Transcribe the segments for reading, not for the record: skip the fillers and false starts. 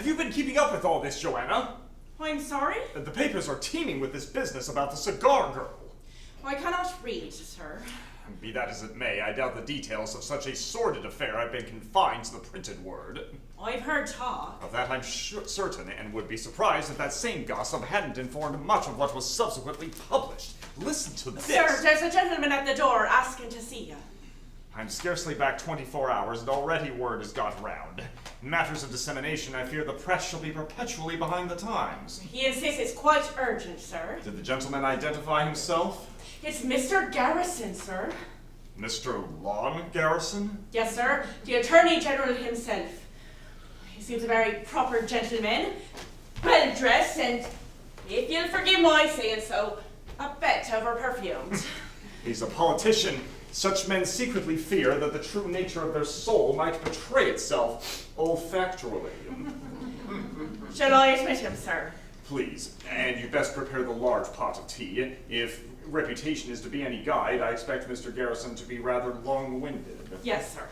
Have you been keeping up with all this, Joanna? I'm sorry? The papers are teeming with this business about the cigar girl. I cannot read, sir. Be that as it may, I doubt the details of such a sordid affair have been confined to the printed word. I've heard talk. Of that I'm certain, and would be surprised if that same gossip hadn't informed much of what was subsequently published. Listen to this. Sir, there's a gentleman at the door asking to see you. I'm scarcely back 24 hours, and already word has got round. In matters of dissemination, I fear the press shall be perpetually behind the times. He insists it's quite urgent, sir. Did the gentleman identify himself? It's Mr. Garrison, sir. Mr. Lon Garrison? Yes, sir. The Attorney General himself. He seems a very proper gentleman, well-dressed, and, if you'll forgive my saying so, a bit over-perfumed. He's a politician. Such men secretly fear that the true nature of their soul might betray itself olfactorily. Shall I admit him, sir? Please, and you best prepare the large pot of tea. If reputation is to be any guide, I expect Mr. Garrison to be rather long-winded. Yes, sir.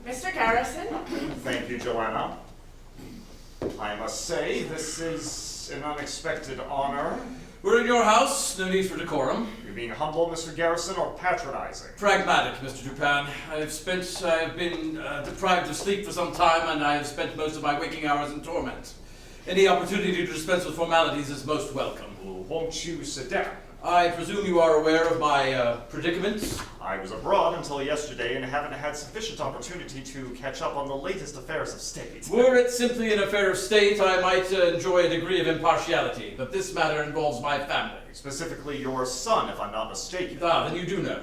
Mr. Garrison? Thank you, Joanna. I must say, this is an unexpected honor. We're in your house, no need for decorum. You're being humble, Mr. Garrison, or patronizing? Pragmatic, Mr. Dupin. I've been deprived of sleep for some time, and I have spent most of my waking hours in torment. Any opportunity to dispense with formalities is most welcome. Well, won't you sit down? I presume you are aware of my predicament? I was abroad until yesterday and haven't had sufficient opportunity to catch up on the latest affairs of state. Were it simply an affair of state, I might enjoy a degree of impartiality, but this matter involves my family. Specifically your son, if I'm not mistaken. Ah, then you do know.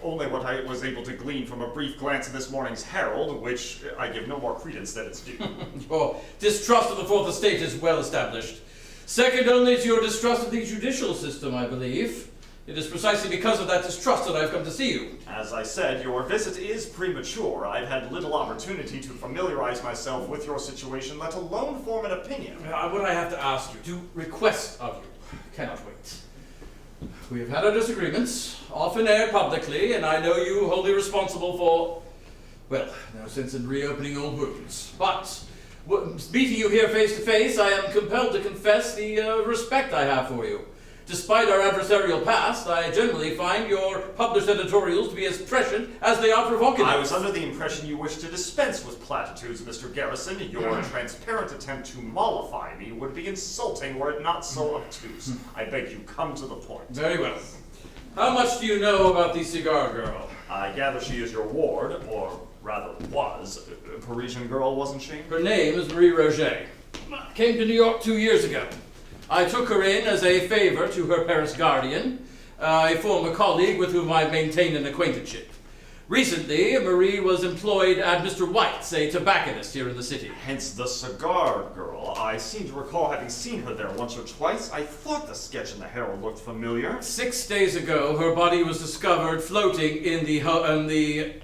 Only what I was able to glean from a brief glance at this morning's Herald, which I give no more credence than it's due. Your distrust of the Fourth Estate is well established. Second only to your distrust of the judicial system, I believe. It is precisely because of that distrust that I've come to see you. As I said, your visit is premature. I've had little opportunity to familiarize myself with your situation, let alone form an opinion. What I have to ask you, to request of you, cannot wait. We have had our disagreements, often aired publicly, and I know you wholly responsible for, well, no sense in reopening old wounds. But, meeting you here face to face, I am compelled to confess the respect I have for you. Despite our adversarial past, I generally find your published editorials to be as prescient as they are provocative. I was under the impression you wished to dispense with platitudes, Mr. Garrison. Your transparent attempt to mollify me would be insulting were it not so obtuse. I beg you, come to the point. Very well. How much do you know about the cigar girl? I gather she is your ward, or rather was. A Parisian girl, wasn't she? Her name is Marie Roget. Came to New York 2 years ago. I took her in as a favor to her Paris guardian, a former colleague with whom I've maintained an acquaintanceship. Recently, Marie was employed at Mr. White's, a tobacconist here in the city. Hence the cigar girl. I seem to recall having seen her there once or twice. I thought the sketch in the Herald looked familiar. 6 days ago, her body was discovered floating in the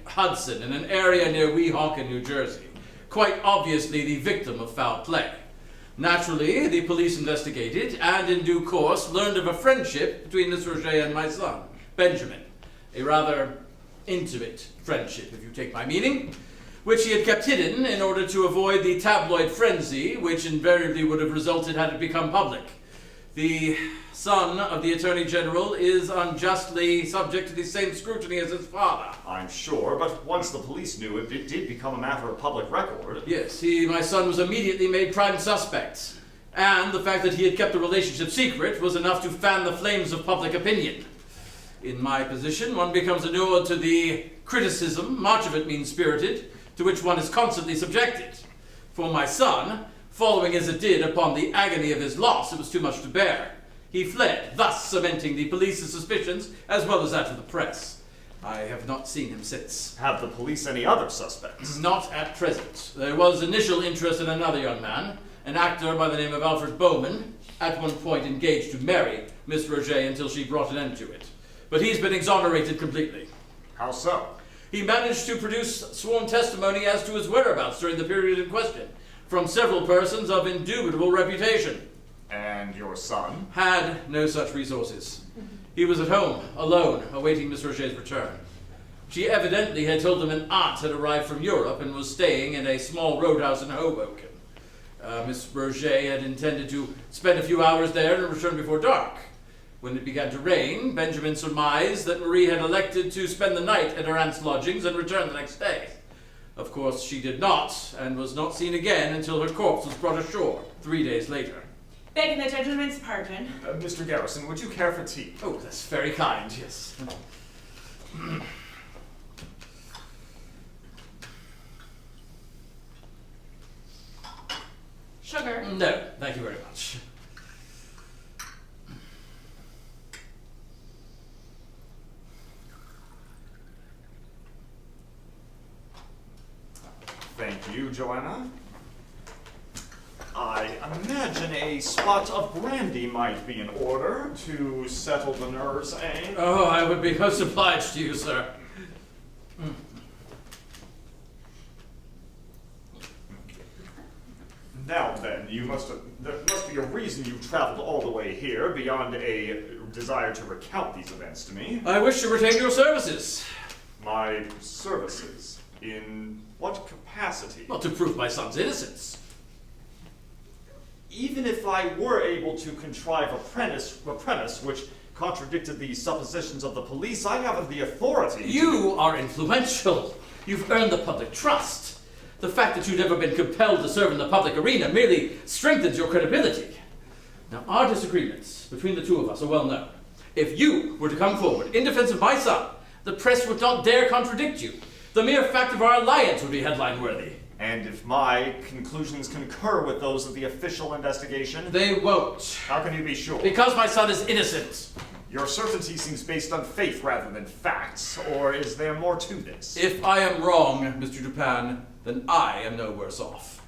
Hudson, in an area near Weehawken, New Jersey. Quite obviously the victim of foul play. Naturally, the police investigated, and in due course learned of a friendship between Miss Roget and my son, Benjamin. A rather intimate friendship, if you take my meaning, which he had kept hidden in order to avoid the tabloid frenzy, which invariably would have resulted had it become public. The son of the Attorney General is unjustly subject to the same scrutiny as his father. I'm sure, but once the police knew it, it did become a matter of public record. Yes, my son was immediately made prime suspect. And the fact that he had kept the relationship secret was enough to fan the flames of public opinion. In my position, one becomes inured to the criticism, much of it mean-spirited, to which one is constantly subjected. For my son, following as it did upon the agony of his loss, it was too much to bear. He fled, thus cementing the police's suspicions as well as that of the press. I have not seen him since. Have the police any other suspects? Not at present. There was initial interest in another young man, an actor by the name of Alfred Bowman, at one point engaged to marry Miss Roget until she brought an end to it. But he's been exonerated completely. How so? He managed to produce sworn testimony as to his whereabouts during the period in question, from several persons of indubitable reputation. And your son? Had no such resources. He was at home, alone, awaiting Miss Roget's return. She evidently had told him an aunt had arrived from Europe and was staying in a small roadhouse in Hoboken. Miss Roget had intended to spend a few hours there and return before dark. When it began to rain, Benjamin surmised that Marie had elected to spend the night at her aunt's lodgings and return the next day. Of course, she did not, and was not seen again until her corpse was brought ashore 3 days later. Begging the gentleman's pardon. Mr. Garrison, would you care for tea? Oh, that's very kind, yes. Sugar? No, thank you very much. Thank you, Joanna. I imagine a spot of brandy might be in order to settle the nerves, eh? Oh, I would be most obliged to you, sir. Now then, there must be a reason you traveled all the way here beyond a desire to recount these events to me. I wish to retain your services. My services? In what capacity? Well, to prove my son's innocence. Even if I were able to contrive a premise which contradicted the suppositions of the police, I haven't the authority. You are influential. You've earned the public trust. The fact that you've never been compelled to serve in the public arena merely strengthens your credibility. Now, our disagreements between the two of us are well known. If you were to come forward in defense of my son, the press would not dare contradict you. The mere fact of our alliance would be headline-worthy. And if my conclusions concur with those of the official investigation? They won't. How can you be sure? Because my son is innocent. Your certainty seems based on faith rather than facts, or is there more to this? If I am wrong, Mr. Dupin, then I am no worse off.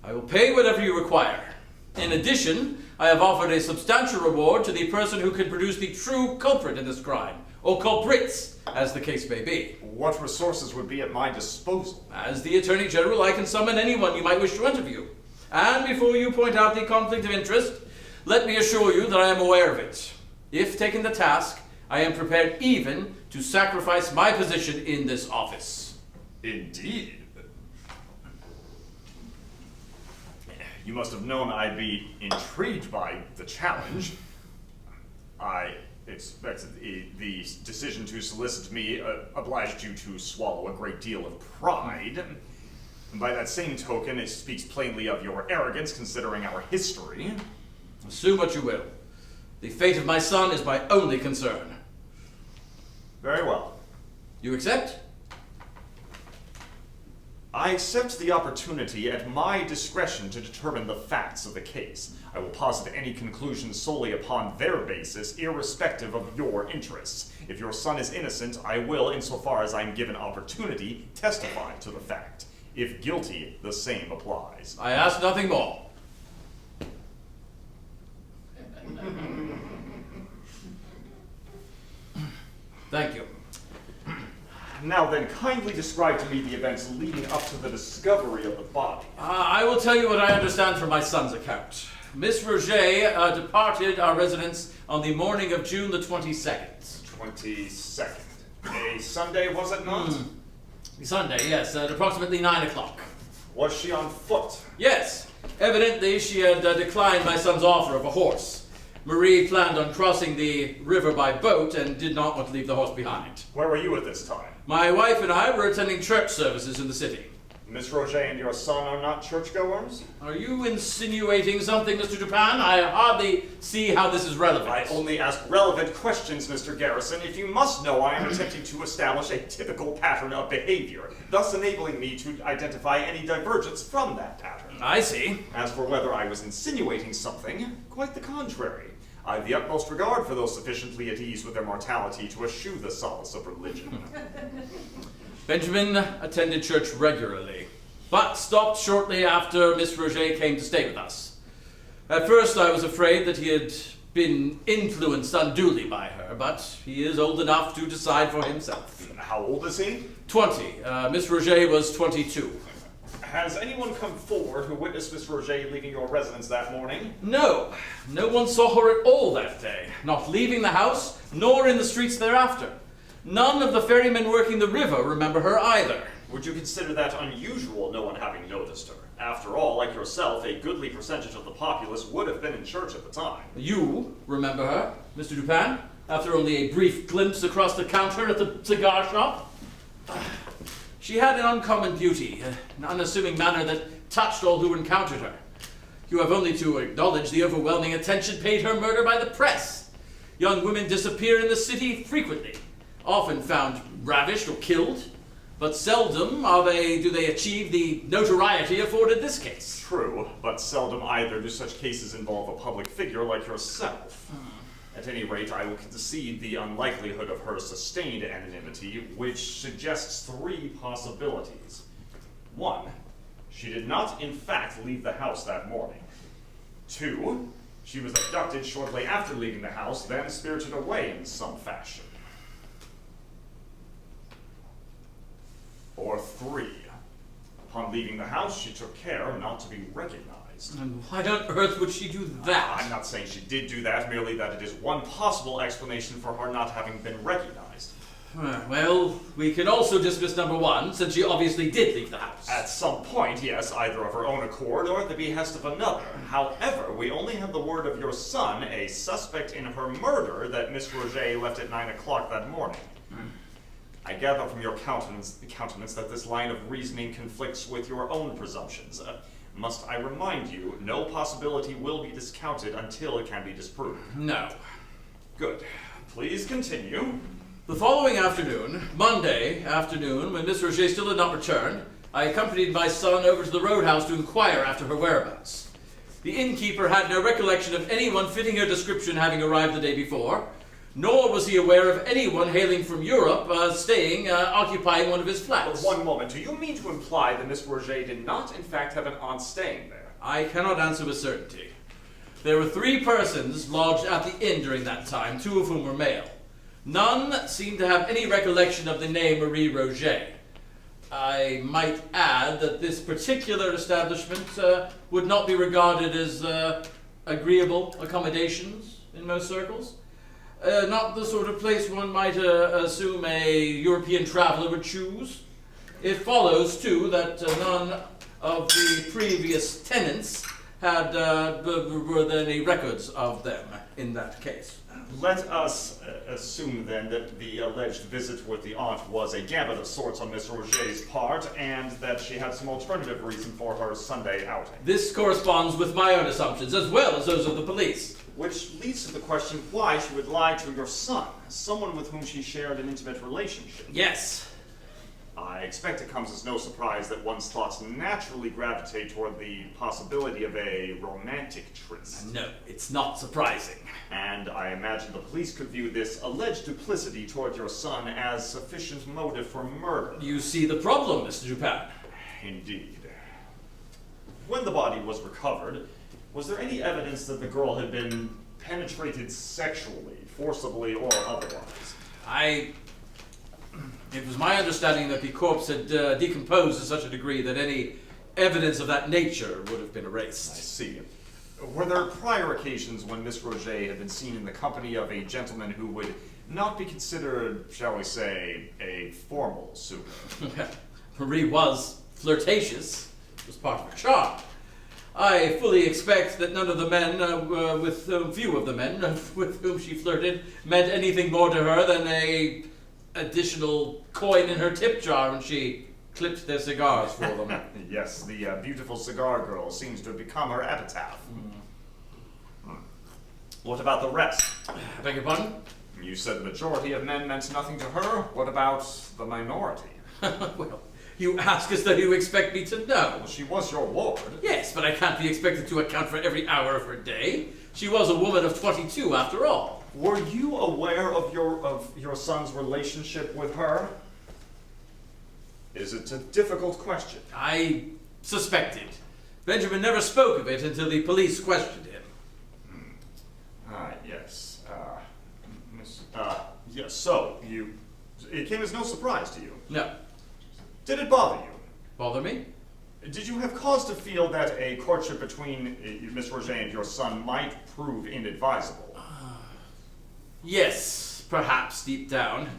I will pay whatever you require. In addition, I have offered a substantial reward to the person who can produce the true culprit in this crime, or culprits, as the case may be. What resources would be at my disposal? As the Attorney General, I can summon anyone you might wish to interview. And before you point out the conflict of interest, let me assure you that I am aware of it. If taken the task, I am prepared even to sacrifice my position in this office. Indeed. You must have known I'd be intrigued by the challenge. I expected the decision to solicit me obliged you to swallow a great deal of pride. And by that same token, it speaks plainly of your arrogance, considering our history. Assume what you will. The fate of my son is my only concern. Very well. You accept? I accept the opportunity at my discretion to determine the facts of the case. I will posit any conclusions solely upon their basis, irrespective of your interests. If your son is innocent, I will, insofar as I am given opportunity, testify to the fact. If guilty, the same applies. I ask nothing more. Thank you. Now then, kindly describe to me the events leading up to the discovery of the body. I will tell you what I understand from my son's account. Miss Roget departed our residence on the morning of June the 22nd. 22nd. A Sunday, was it not? Sunday, yes, at approximately 9 o'clock. Was she on foot? Yes. Evidently, she had declined my son's offer of a horse. Marie planned on crossing the river by boat and did not want to leave the horse behind. Where were you at this time? My wife and I were attending church services in the city. Miss Roget and your son are not churchgoers? Are you insinuating something, Mr. Dupin? I hardly see how this is relevant. I only ask relevant questions, Mr. Garrison. If you must know, I am attempting to establish a typical pattern of behavior, thus enabling me to identify any divergence from that pattern. I see. As for whether I was insinuating something, quite the contrary. I have the utmost regard for those sufficiently at ease with their mortality to eschew the solace of religion. Benjamin attended church regularly, but stopped shortly after Miss Roget came to stay with us. At first I was afraid that he had been influenced unduly by her, but he is old enough to decide for himself. How old is he? 20. Miss Roget was 22. Has anyone come forward who witnessed Miss Roget leaving your residence that morning? No, no one saw her at all that day, not leaving the house, nor in the streets thereafter. None of the ferrymen working the river remember her either. Would you consider that unusual, no one having noticed her? After all, like yourself, a goodly percentage of the populace would have been in church at the time. You remember her, Mr. Dupin, after only a brief glimpse across the counter at the cigar shop? She had an uncommon beauty, an unassuming manner that touched all who encountered her. You have only to acknowledge the overwhelming attention paid her murder by the press. Young women disappear in the city frequently, often found ravished or killed, but seldom do they achieve the notoriety afforded this case. True, but seldom either do such cases involve a public figure like yourself. At any rate, I will concede the unlikelihood of her sustained anonymity, which suggests three possibilities. 1, she did not, in fact, leave the house that morning. 2, she was abducted shortly after leaving the house, then spirited away in some fashion. Or 3, upon leaving the house, she took care not to be recognized. And why on earth would she do that? I'm not saying she did do that, merely that it is one possible explanation for her not having been recognized. Well, we can also dismiss number 1, since she obviously did leave the house. At some point, yes, either of her own accord or at the behest of another. However, we only have the word of your son, a suspect in her murder, that Miss Roget left at 9 o'clock that morning. I gather from your countenance that this line of reasoning conflicts with your own presumptions. Must I remind you, no possibility will be discounted until it can be disproved. No. Good. Please continue. The following afternoon, Monday afternoon, when Miss Roget still had not returned, I accompanied my son over to the roadhouse to inquire after her whereabouts. The innkeeper had no recollection of anyone fitting her description having arrived the day before, nor was he aware of anyone hailing from Europe occupying one of his flats. One moment. Do you mean to imply that Miss Roget did not, in fact, have an aunt staying there? I cannot answer with certainty. There were 3 persons lodged at the inn during that time, 2 of whom were male. None seemed to have any recollection of the name Marie Roget. I might add that this particular establishment would not be regarded as agreeable accommodations in most circles. Not the sort of place one might assume a European traveler would choose. It follows, too, that none of the previous tenants had were there any records of them in that case. Let us assume, then, that the alleged visit with the aunt was a gambit of sorts on Miss Roget's part, and that she had some alternative reason for her Sunday outing. This corresponds with my own assumptions, as well as those of the police. Which leads to the question why she would lie to your son, someone with whom she shared an intimate relationship. Yes. I expect it comes as no surprise that one's thoughts naturally gravitate toward the possibility of a romantic tryst. No, it's not surprising. And I imagine the police could view this alleged duplicity toward your son as sufficient motive for murder. You see the problem, Mr. Dupin. Indeed. When the body was recovered, was there any evidence that the girl had been penetrated sexually, forcibly, or otherwise? It was my understanding that the corpse had decomposed to such a degree that any evidence of that nature would have been erased. I see. Were there prior occasions when Miss Roget had been seen in the company of a gentleman who would not be considered, shall we say, a formal suitor? Marie was flirtatious. It was part of her charm. I fully expect that none of the men, few of the men with whom she flirted, meant anything more to her than a additional coin in her tip jar when she clipped their cigars for them. Yes, the beautiful cigar girl seems to have become her epitaph. What about the rest? I beg your pardon? You said the majority of men meant nothing to her. What about the minority? Well, you ask as though you expect me to know. Well, she was your ward. Yes, but I can't be expected to account for every hour of her day. She was a woman of 22 after all. Were you aware of your son's relationship with her? Is it a difficult question? I suspected. Benjamin never spoke of it until the police questioned him. Yes. Yes, so, it came as no surprise to you. No. Did it bother you? Bother me? Did you have cause to feel that a courtship between Miss Roget and your son might prove inadvisable? Yes, perhaps, deep down.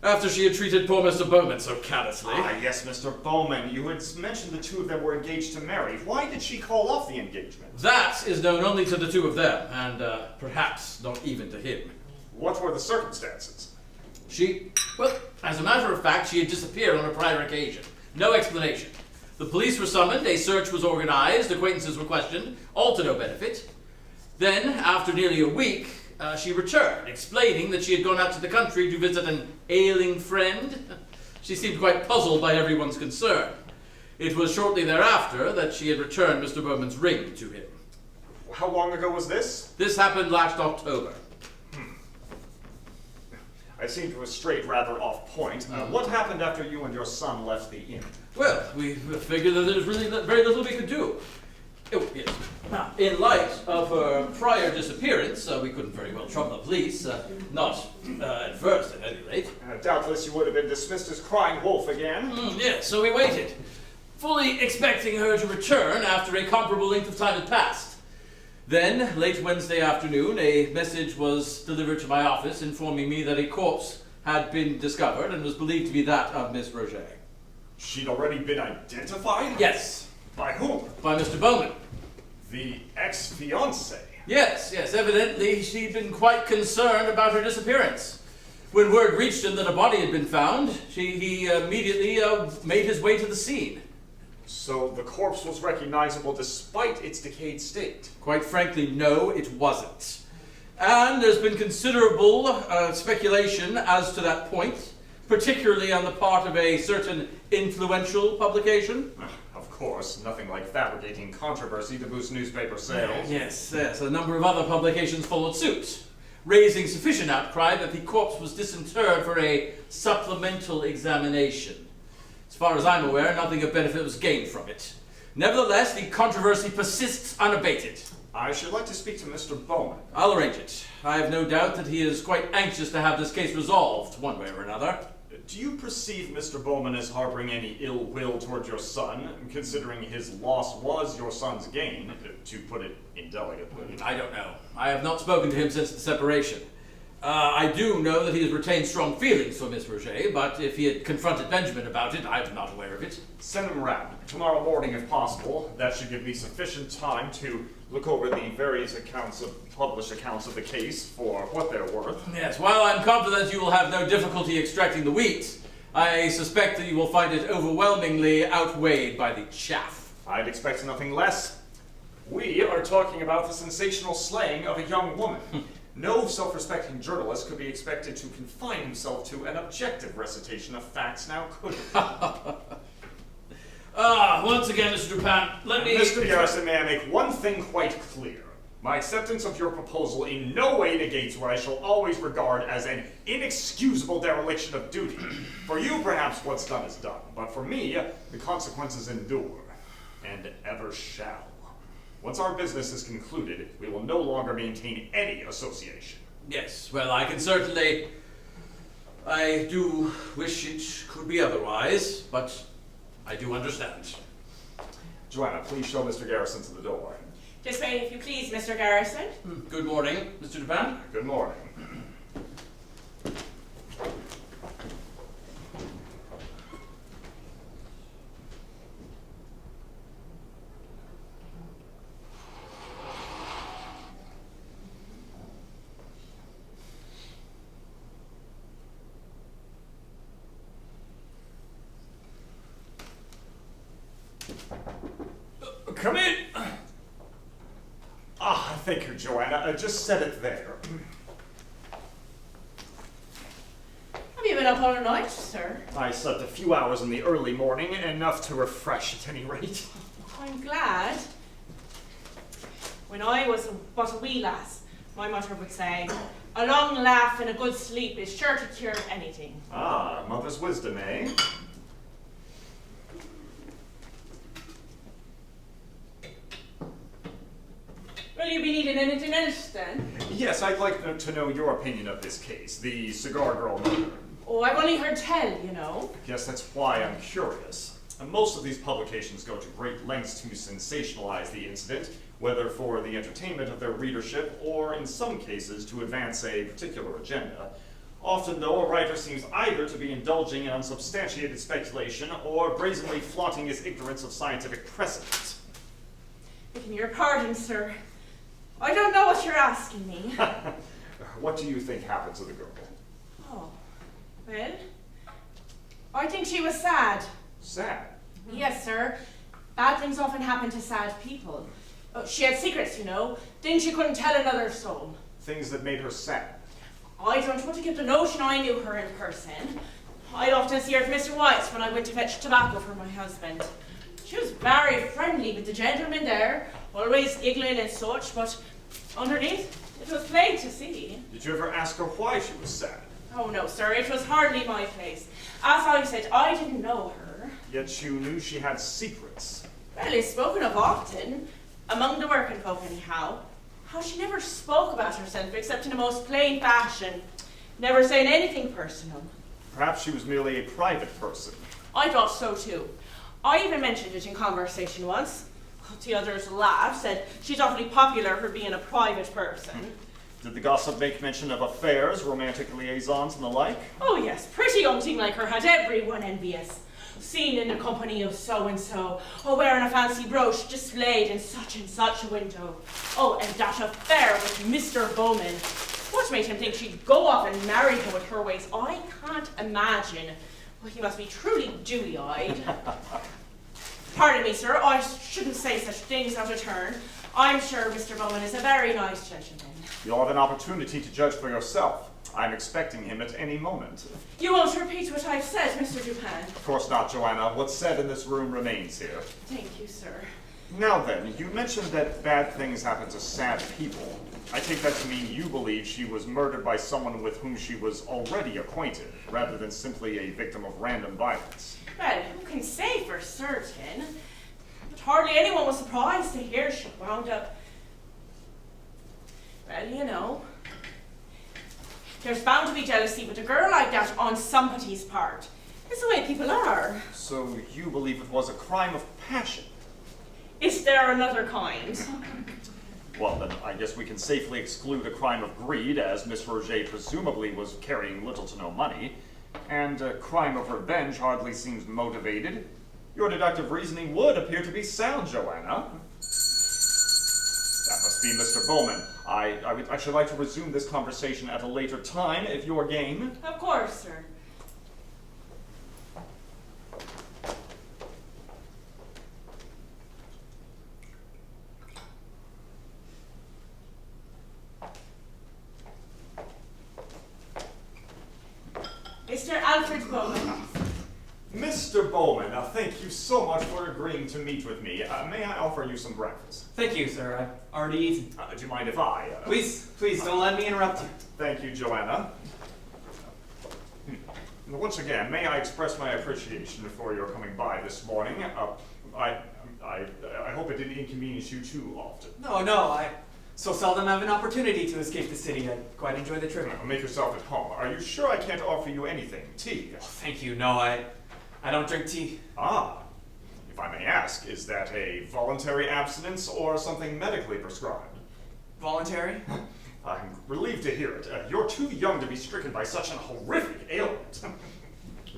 After she had treated poor Mr. Bowman so callously. Ah, yes, Mr. Bowman. You had mentioned the two of them were engaged to marry. Why did she call off the engagement? That is known only to the two of them, and perhaps not even to him. What were the circumstances? Well, as a matter of fact, she had disappeared on a prior occasion. No explanation. The police were summoned, a search was organized, acquaintances were questioned, all to no benefit. Then, after nearly a week, she returned, explaining that she had gone out to the country to visit an ailing friend. She seemed quite puzzled by everyone's concern. It was shortly thereafter that she had returned Mr. Bowman's ring to him. How long ago was this? This happened last October. I seem to have strayed rather off point. What happened after you and your son left the inn? Well, we figured that there was really very little we could do. Oh, yes. Now, in light of her prior disappearance, we couldn't very well trouble the police. Not at first, at any rate. Doubtless you would have been dismissed as crying wolf again. Yes, so we waited, fully expecting her to return after a comparable length of time had passed. Then, late Wednesday afternoon, a message was delivered to my office informing me that a corpse had been discovered and was believed to be that of Miss Roget. She'd already been identified? Yes. By whom? By Mr. Bowman. The ex-fiancé? Yes, evidently she'd been quite concerned about her disappearance. When word reached him that a body had been found, he immediately made his way to the scene. So the corpse was recognizable despite its decayed state? Quite frankly, no, it wasn't. And there's been considerable speculation as to that point, particularly on the part of a certain influential publication. Of course, nothing like fabricating controversy to boost newspaper sales. Yes, a number of other publications followed suit, raising sufficient outcry that the corpse was disinterred for a supplemental examination. As far as I'm aware, nothing of benefit was gained from it. Nevertheless, the controversy persists unabated. I should like to speak to Mr. Bowman. I'll arrange it. I have no doubt that he is quite anxious to have this case resolved, one way or another. Do you perceive Mr. Bowman as harboring any ill will toward your son, considering his loss was your son's gain, to put it indelicately? I don't know. I have not spoken to him since the separation. I do know that he has retained strong feelings for Miss Roget, but if he had confronted Benjamin about it, I'm not aware of it. Send him round. Tomorrow morning, if possible. That should give me sufficient time to look over the various published accounts of the case for what they're worth. Yes, while I'm confident you will have no difficulty extracting the wheat, I suspect that you will find it overwhelmingly outweighed by the chaff. I'd expect nothing less. We are talking about the sensational slaying of a young woman. No self-respecting journalist could be expected to confine himself to an objective recitation of facts, now could he? Once again, Mr. Dupin, let me... Mr. Garrison, may I make one thing quite clear? My acceptance of your proposal in no way negates what I shall always regard as an inexcusable dereliction of duty. For you, perhaps what's done is done, but for me, the consequences endure, and ever shall. Once our business is concluded, we will no longer maintain any association. Yes, well, I do wish it could be otherwise, but I do understand. Joanna, please show Mr. Garrison to the door. This way, if you please, Mr. Garrison. Good morning, Mr. Dupin. Good morning. Come in. Thank you, Joanna. Just set it there. Have you been up all night, sir? I slept a few hours in the early morning, enough to refresh at any rate. I'm glad. When I was but a wee lass, my mother would say, a long laugh and a good sleep is sure to cure anything. Ah, mother's wisdom, eh? Will you be needing anything else then? Yes, I'd like to know your opinion of this case, the cigar girl murder. Oh, I've only heard tell, you know. Yes, that's why I'm curious. And most of these publications go to great lengths to sensationalize the incident, whether for the entertainment of their readership or, in some cases, to advance a particular agenda. Often, though, a writer seems either to be indulging in unsubstantiated speculation or brazenly flaunting his ignorance of scientific precedent. Begging your pardon, sir. I don't know what you're asking me. What do you think happened to the girl? Oh, well, I think she was sad. Sad. Yes, sir. Bad things often happen to sad people. Oh, she had secrets, you know, things she couldn't tell another soul. Things that made her sad. I don't want to give the notion I knew her in person. I'd often see her at Mr. White's when I went to fetch tobacco for my husband. She was very friendly with the gentleman there, always giggling and such, but underneath, it was plain to see. Did you ever ask her why she was sad? Oh no, sir, it was hardly my place. As I said, I didn't know her. Yet you knew she had secrets. Well, it's spoken of often, among the working folk anyhow. How she never spoke about herself except in the most plain fashion, never saying anything personal. Perhaps she was merely a private person. I thought so too. I even mentioned it in conversation once. The others laughed, said she's awfully popular for being a private person. Did the gossip make mention of affairs, romantic liaisons, and the like? Oh yes, pretty young thing like her had everyone envious. Seen in the company of so-and-so, or wearing a fancy brooch displayed in such and such a window. Oh, and that affair with Mr. Bowman. What made him think she'd go off and marry him with her ways? I can't imagine. Well, he must be truly dewy-eyed. Pardon me, sir, I shouldn't say such things out of turn. I'm sure Mr. Bowman is a very nice gentleman. You'll have an opportunity to judge for yourself. I'm expecting him at any moment. You won't repeat what I've said, Mr. Dupin. Of course not, Joanna. What's said in this room remains here. Thank you, sir. Now then, you mentioned that bad things happen to sad people. I take that to mean you believe she was murdered by someone with whom she was already acquainted, rather than simply a victim of random violence. Well, who can say for certain? But hardly anyone was surprised to hear she wound up. Well, you know, there's bound to be jealousy with a girl like that on somebody's part. It's the way people are. So you believe it was a crime of passion? Is there another kind? Well, then I guess we can safely exclude a crime of greed, as Miss Roget presumably was carrying little to no money. And a crime of revenge hardly seems motivated. Your deductive reasoning would appear to be sound, Joanna. That must be Mr. Bowman. I should like to resume this conversation at a later time, if you're game. Of course, sir. Mr. Alfred Bowman. Mr. Bowman, thank you so much for agreeing to meet with me. May I offer you some breakfast? Thank you, sir. I've already eaten. Do you mind if I? Please, don't let me interrupt you. Thank you, Joanna. Once again, may I express my appreciation for your coming by this morning. I hope it didn't inconvenience you too often. No, I so seldom have an opportunity to escape the city. I quite enjoy the trip. Make yourself at home. Are you sure I can't offer you anything? Tea? Oh, thank you. No, I don't drink tea. Ah. If I may ask, is that a voluntary abstinence or something medically prescribed? Voluntary? I'm relieved to hear it. You're too young to be stricken by such an horrific ailment.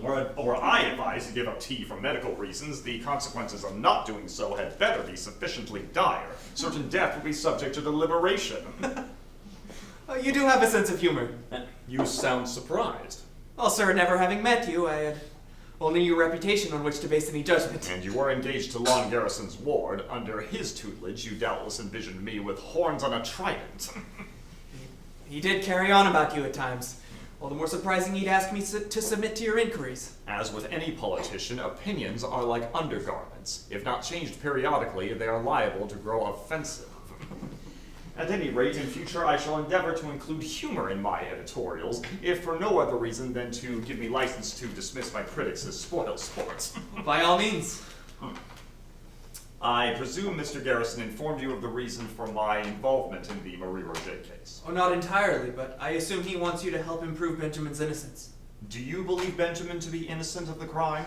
Or I advise to give up tea for medical reasons. The consequences of not doing so had better be sufficiently dire. Certain death would be subject to deliberation. You do have a sense of humor. You sound surprised. Well, sir, never having met you, I had only your reputation on which to base any judgment. And you were engaged to Lon Garrison's ward. Under his tutelage, you doubtless envisioned me with horns on a trident. He did carry on about you at times. All the more surprising he'd ask me to submit to your inquiries. As with any politician, opinions are like undergarments. If not changed periodically, they are liable to grow offensive. At any rate, in future I shall endeavor to include humor in my editorials, if for no other reason than to give me license to dismiss my critics as spoil sports. By all means. I presume Mr. Garrison informed you of the reason for my involvement in the Marie Roget case. Oh, not entirely, but I assume he wants you to help improve Benjamin's innocence. Do you believe Benjamin to be innocent of the crime?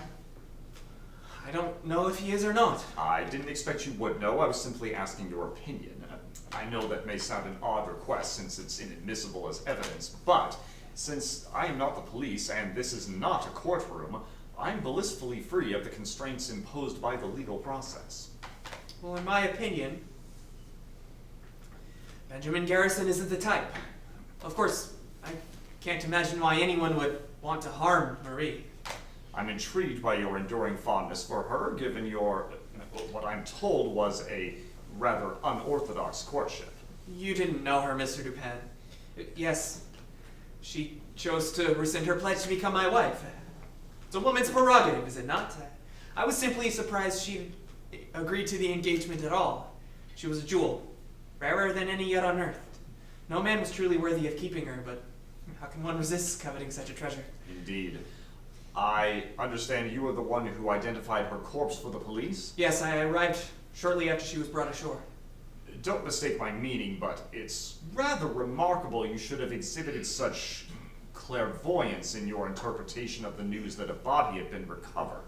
I don't know if he is or not. I didn't expect you would know. I was simply asking your opinion. I know that may sound an odd request since it's inadmissible as evidence, but since I am not the police and this is not a courtroom, I'm blissfully free of the constraints imposed by the legal process. Well, in my opinion, Benjamin Garrison isn't the type. Of course, I can't imagine why anyone would want to harm Marie. I'm intrigued by your enduring fondness for her, given your, what I'm told was a rather unorthodox courtship. You didn't know her, Mr. Dupin. Yes, she chose to rescind her pledge to become my wife. It's a woman's prerogative, is it not? I was simply surprised she agreed to the engagement at all. She was a jewel, rarer than any yet unearthed. No man was truly worthy of keeping her, but how can one resist coveting such a treasure? Indeed. I understand you are the one who identified her corpse for the police? Yes, I arrived shortly after she was brought ashore. Don't mistake my meaning, but it's rather remarkable you should have exhibited such clairvoyance in your interpretation of the news that a body had been recovered.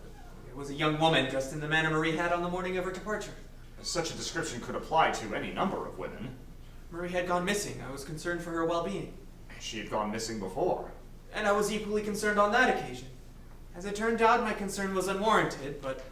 It was a young woman dressed in the manner Marie had on the morning of her departure. Such a description could apply to any number of women. Marie had gone missing. I was concerned for her well-being. She had gone missing before. And I was equally concerned on that occasion. As it turned out, my concern was unwarranted, but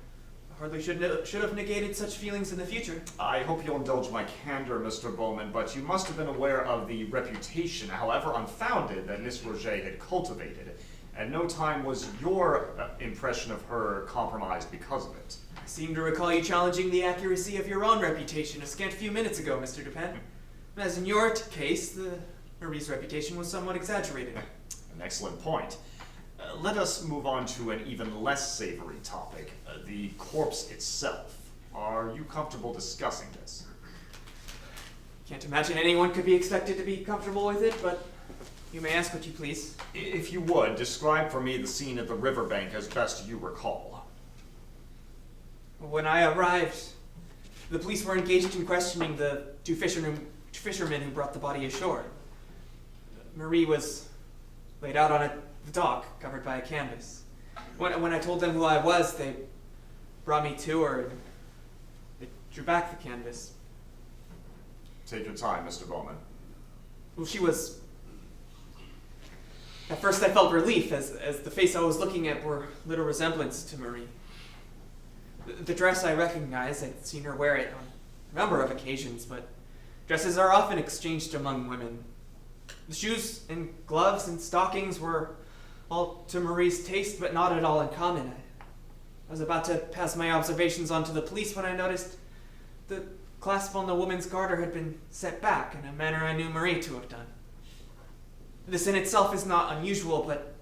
I hardly should have negated such feelings in the future. I hope you'll indulge my candor, Mr. Bowman, but you must have been aware of the reputation, however unfounded, that Miss Roget had cultivated. At no time was your impression of her compromised because of it. I seem to recall you challenging the accuracy of your own reputation a scant few minutes ago, Mr. Dupin. As in your case, Marie's reputation was somewhat exaggerated. An excellent point. Let us move on to an even less savory topic, the corpse itself. Are you comfortable discussing this? Can't imagine anyone could be expected to be comfortable with it, but you may ask what you please. If you would, describe for me the scene at the riverbank as best you recall. When I arrived, the police were engaged in questioning the two fishermen who brought the body ashore. Marie was laid out on the dock, covered by a canvas. When I told them who I was, they brought me to her and they drew back the canvas. Take your time, Mr. Bowman. Well, she was... At first I felt relief, as the face I was looking at bore little resemblance to Marie. The dress I recognized, I'd seen her wear it on a number of occasions, but dresses are often exchanged among women. The shoes and gloves and stockings were all to Marie's taste, but not at all uncommon. I was about to pass my observations on to the police when I noticed the clasp on the woman's garter had been set back in a manner I knew Marie to have done. This in itself is not unusual, but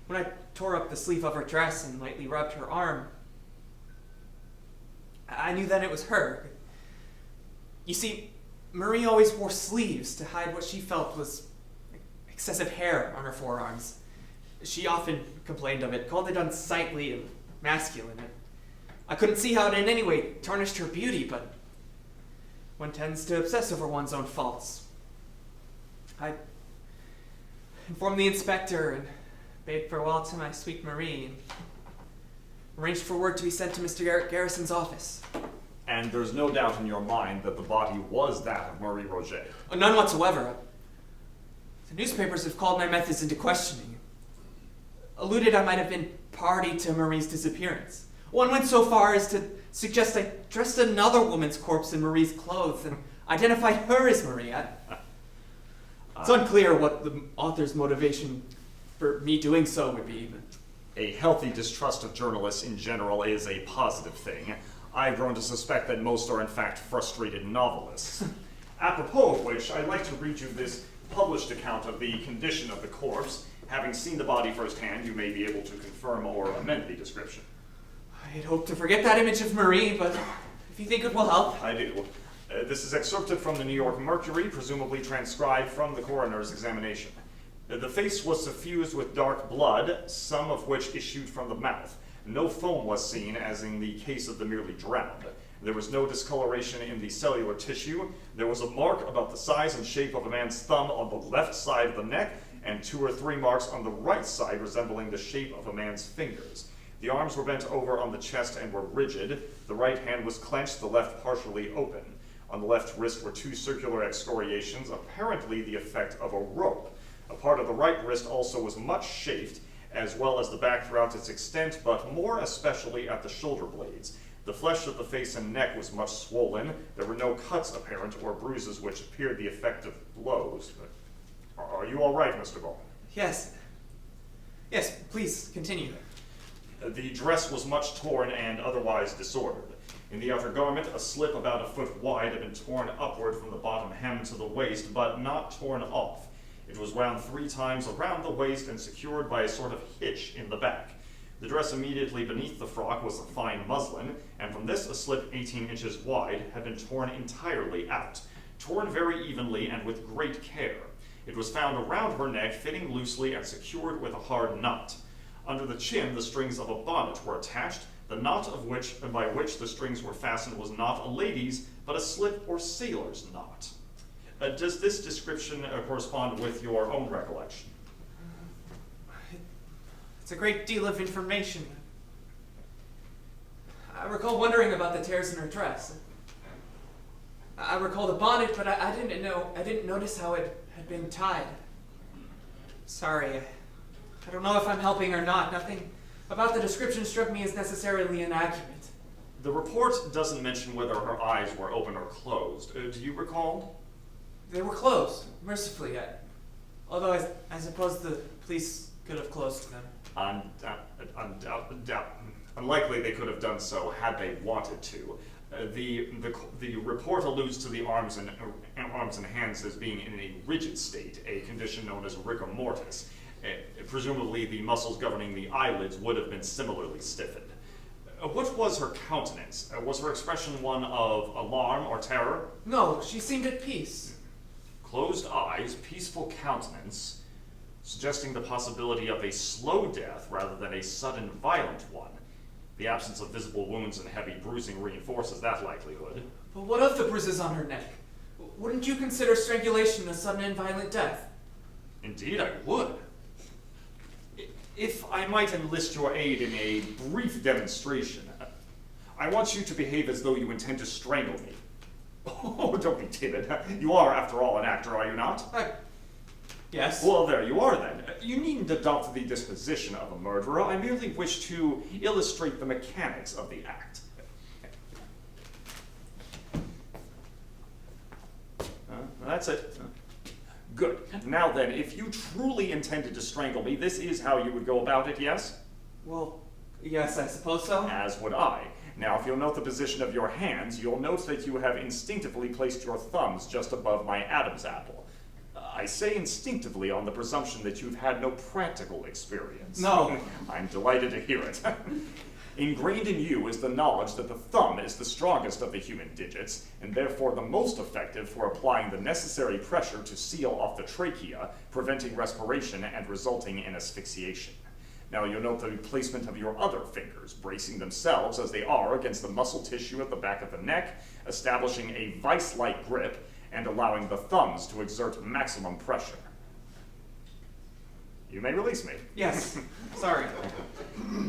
when I tore up the sleeve of her dress and lightly rubbed her arm, I knew then it was her. You see, Marie always wore sleeves to hide what she felt was excessive hair on her forearms. She often complained of it, called it unsightly and masculine. I couldn't see how it in any way tarnished her beauty, but one tends to obsess over one's own faults. I informed the inspector and bade farewell to my sweet Marie and arranged for word to be sent to Mr. Garrison's office. And there's no doubt in your mind that the body was that of Marie Roget? None whatsoever. The newspapers have called my methods into questioning. Alluded I might have been party to Marie's disappearance. One went so far as to suggest I dressed another woman's corpse in Marie's clothes and identified her as Marie. It's unclear what the author's motivation for me doing so would be. A healthy distrust of journalists in general is a positive thing. I've grown to suspect that most are in fact frustrated novelists. Apropos of which, I'd like to read you this published account of the condition of the corpse. Having seen the body firsthand, you may be able to confirm or amend the description. I'd hoped to forget that image of Marie, but if you think it will help. I do. This is excerpted from the New York Mercury, presumably transcribed from the coroner's examination. The face was suffused with dark blood, some of which issued from the mouth. No foam was seen, as in the case of the merely drowned. There was no discoloration in the cellular tissue. There was a mark about the size and shape of a man's thumb on the left side of the neck, and 2 or 3 marks on the right side resembling the shape of a man's fingers. The arms were bent over on the chest and were rigid. The right hand was clenched, the left partially open. On the left wrist were 2 circular excoriations, apparently the effect of a rope. A part of the right wrist also was much chafed, as well as the back throughout its extent, but more especially at the shoulder blades. The flesh of the face and neck was much swollen. There were no cuts apparent or bruises which appeared the effect of blows. Are you all right, Mr. Ball? Yes. Yes, please, continue. The dress was much torn and otherwise disordered. In the outer garment, a slip about a foot wide had been torn upward from the bottom hem to the waist, but not torn off. It was wound 3 times around the waist and secured by a sort of hitch in the back. The dress immediately beneath the frock was a fine muslin, and from this a slip 18 inches wide had been torn entirely out, torn very evenly and with great care. It was found around her neck, fitting loosely and secured with a hard knot. Under the chin, the strings of a bonnet were attached, the knot of which, by which the strings were fastened was not a lady's, but a slip or sailor's knot. Does this description correspond with your own recollection? It's a great deal of information. I recall wondering about the tears in her dress. I recall the bonnet, but I didn't notice how it had been tied. Sorry, I don't know if I'm helping or not. Nothing about the description struck me as necessarily inaccurate. The report doesn't mention whether her eyes were open or closed. Do you recall? They were closed, mercifully. Although I suppose the police could have closed them. Unlikely they could have done so had they wanted to. The report alludes to the arms and hands as being in a rigid state, a condition known as rigor mortis. Presumably the muscles governing the eyelids would have been similarly stiffened. What was her countenance? Was her expression one of alarm or terror? No, she seemed at peace. Closed eyes, peaceful countenance, suggesting the possibility of a slow death rather than a sudden violent one. The absence of visible wounds and heavy bruising reinforces that likelihood. But what of the bruises on her neck? Wouldn't you consider strangulation a sudden and violent death? Indeed, I would. If I might enlist your aid in a brief demonstration, I want you to behave as though you intend to strangle me. Oh, don't be timid. You are, after all, an actor, are you not? Yes. Well, there you are, then. You needn't adopt the disposition of a murderer. I merely wish to illustrate the mechanics of the act. That's it. Good. Now then, if you truly intended to strangle me, this is how you would go about it, yes? Well, yes, I suppose so. As would I. Now, if you'll note the position of your hands, you'll note that you have instinctively placed your thumbs just above my Adam's apple. I say instinctively on the presumption that you've had no practical experience. No. I'm delighted to hear it. Ingrained in you is the knowledge that the thumb is the strongest of the human digits, and therefore the most effective for applying the necessary pressure to seal off the trachea, preventing respiration and resulting in asphyxiation. Now you'll note the placement of your other fingers, bracing themselves as they are against the muscle tissue at the back of the neck, establishing a vice-like grip, and allowing the thumbs to exert maximum pressure. You may release me. Yes. Sorry.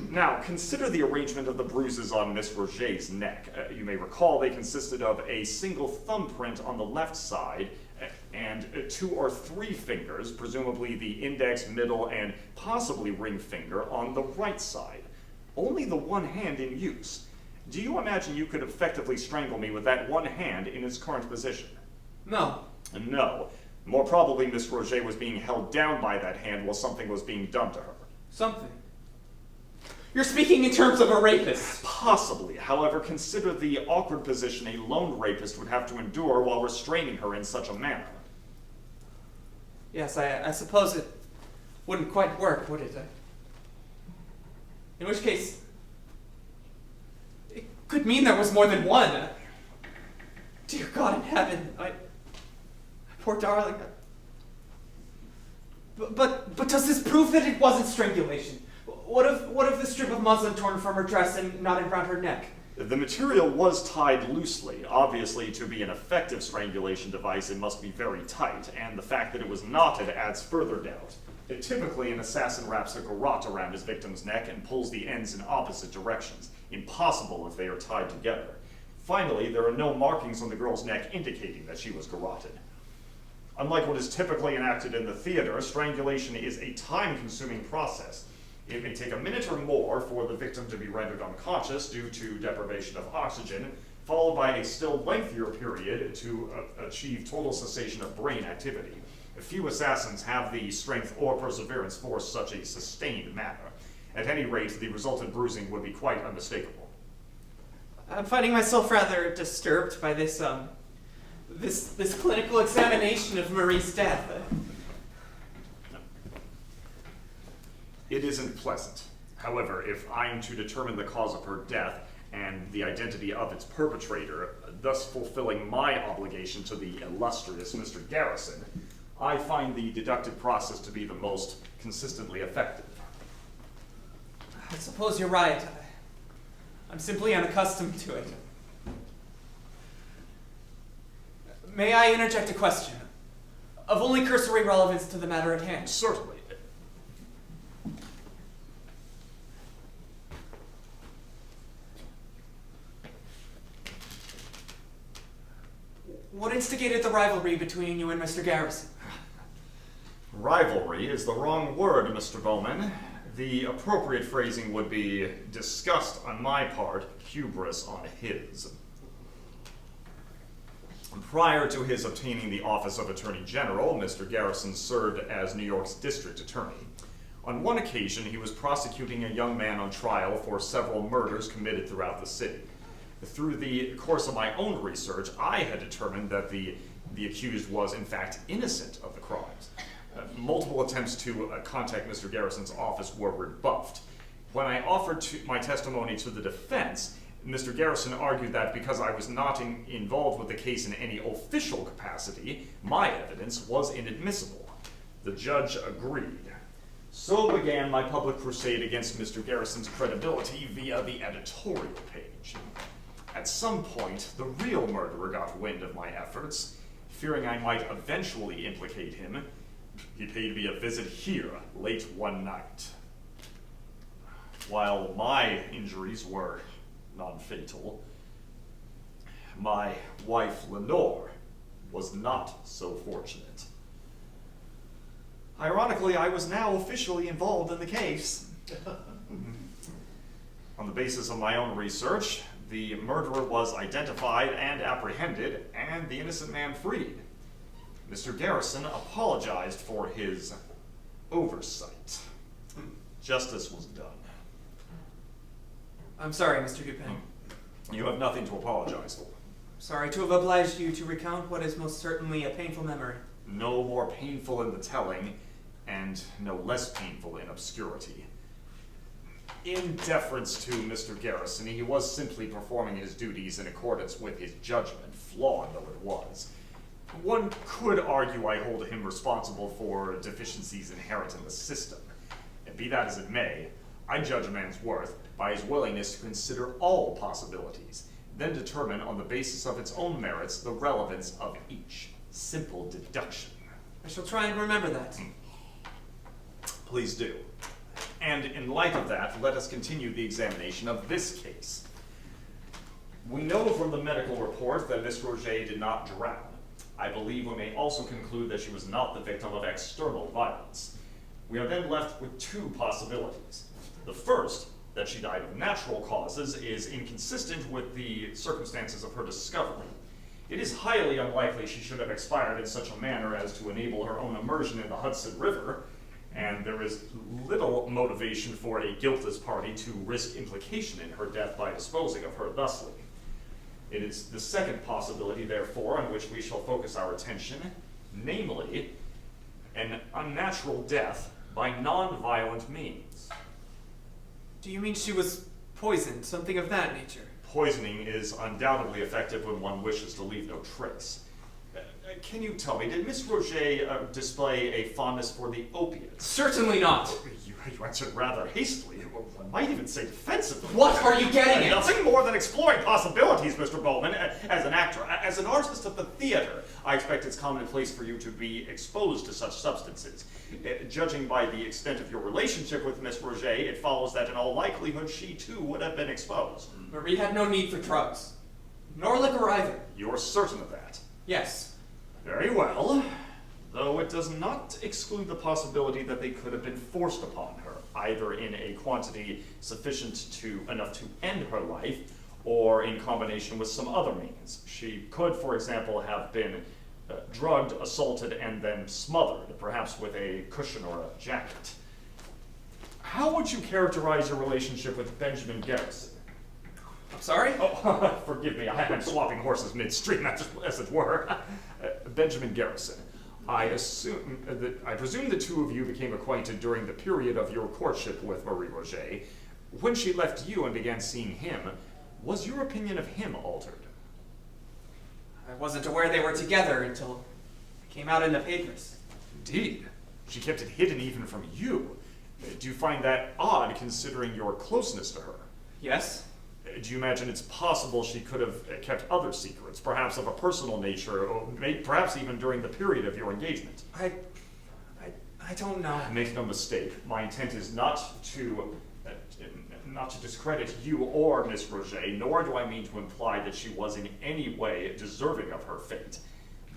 Now, consider the arrangement of the bruises on Miss Roget's neck. You may recall they consisted of a single thumbprint on the left side and 2 or 3 fingers, presumably the index, middle, and possibly ring finger on the right side. Only the one hand in use. Do you imagine you could effectively strangle me with that one hand in its current position? No. No. More probably, Miss Roget was being held down by that hand while something was being done to her. Something. You're speaking in terms of a rapist. Possibly. However, consider the awkward position a lone rapist would have to endure while restraining her in such a manner. Yes, I suppose it wouldn't quite work, would it? In which case, it could mean there was more than one. Dear God in heaven, poor darling. But does this prove that it wasn't strangulation? What if the strip of muslin torn from her dress and knotted around her neck? The material was tied loosely. Obviously, to be an effective strangulation device, it must be very tight, and the fact that it was knotted adds further doubt. Typically, an assassin wraps a garrote around his victim's neck and pulls the ends in opposite directions, impossible if they are tied together. Finally, there are no markings on the girl's neck indicating that she was garroted. Unlike what is typically enacted in the theater, strangulation is a time-consuming process. It may take a minute or more for the victim to be rendered unconscious due to deprivation of oxygen, followed by a still lengthier period to achieve total cessation of brain activity. Few assassins have the strength or perseverance for such a sustained manner. At any rate, the resultant bruising would be quite unmistakable. I'm finding myself rather disturbed by this clinical examination of Marie's death. It isn't pleasant. However, if I'm to determine the cause of her death and the identity of its perpetrator, thus fulfilling my obligation to the illustrious Mr. Garrison, I find the deductive process to be the most consistently effective. I suppose you're right. I'm simply unaccustomed to it. May I interject a question? Of only cursory relevance to the matter at hand. Certainly. What instigated the rivalry between you and Mr. Garrison? Rivalry is the wrong word, Mr. Bowman. The appropriate phrasing would be disgust on my part, hubris on his. Prior to his obtaining the office of Attorney General, Mr. Garrison served as New York's district attorney. On one occasion, he was prosecuting a young man on trial for several murders committed throughout the city. Through the course of my own research, I had determined that the accused was, in fact, innocent of the crimes. Multiple attempts to contact Mr. Garrison's office were rebuffed. When I offered my testimony to the defense, Mr. Garrison argued that because I was not involved with the case in any official capacity, my evidence was inadmissible. The judge agreed. So began my public crusade against Mr. Garrison's credibility via the editorial page. At some point, the real murderer got wind of my efforts. Fearing I might eventually implicate him, he paid me a visit here late one night. While my injuries were non-fatal, my wife Lenore was not so fortunate. Ironically, I was now officially involved in the case. On the basis of my own research, the murderer was identified and apprehended, and the innocent man freed. Mr. Garrison apologized for his oversight. Justice was done. I'm sorry, Mr. Dupin. You have nothing to apologize for. Sorry to have obliged you to recount what is most certainly a painful memory. No more painful in the telling, and no less painful in obscurity. In deference to Mr. Garrison, he was simply performing his duties in accordance with his judgment, flawed though it was. One could argue I hold him responsible for deficiencies inherent in the system. And be that as it may, I judge a man's worth by his willingness to consider all possibilities, then determine on the basis of its own merits the relevance of each. Simple deduction. I shall try and remember that. Please do. And in light of that, let us continue the examination of this case. We know from the medical report that Miss Roget did not drown. I believe we may also conclude that she was not the victim of external violence. We are then left with two possibilities. The first, that she died of natural causes, is inconsistent with the circumstances of her discovery. It is highly unlikely she should have expired in such a manner as to enable her own immersion in the Hudson River, and there is little motivation for a guiltless party to risk implication in her death by disposing of her thusly. It is the second possibility, therefore, on which we shall focus our attention, namely, an unnatural death by non-violent means. Do you mean she was poisoned, something of that nature? Poisoning is undoubtedly effective when one wishes to leave no trace. Can you tell me, did Miss Roget display a fondness for the opiates? Certainly not. You answered rather hastily. One might even say defensively. What are you getting at? Nothing more than exploring possibilities, Mr. Bowman. As an actor, as an artist of the theater, I expect it's commonplace for you to be exposed to such substances. Judging by the extent of your relationship with Miss Roget, it follows that in all likelihood she too would have been exposed. Marie had no need for drugs. Nor liquor either. You're certain of that? Yes. Very well. Though it does not exclude the possibility that they could have been forced upon her, either in a quantity sufficient enough to end her life, or in combination with some other means. She could, for example, have been drugged, assaulted, and then smothered, perhaps with a cushion or a jacket. How would you characterize your relationship with Benjamin Garrison? I'm sorry? Oh, forgive me, I'm swapping horses midstream, as it were. Benjamin Garrison. I presume the two of you became acquainted during the period of your courtship with Marie Roget. When she left you and began seeing him, was your opinion of him altered? I wasn't aware they were together until it came out in the papers. Indeed. She kept it hidden even from you. Do you find that odd, considering your closeness to her? Yes. Do you imagine it's possible she could have kept other secrets, perhaps of a personal nature, or perhaps even during the period of your engagement? I don't know. Make no mistake, my intent is not to discredit you or Miss Roget, nor do I mean to imply that she was in any way deserving of her fate.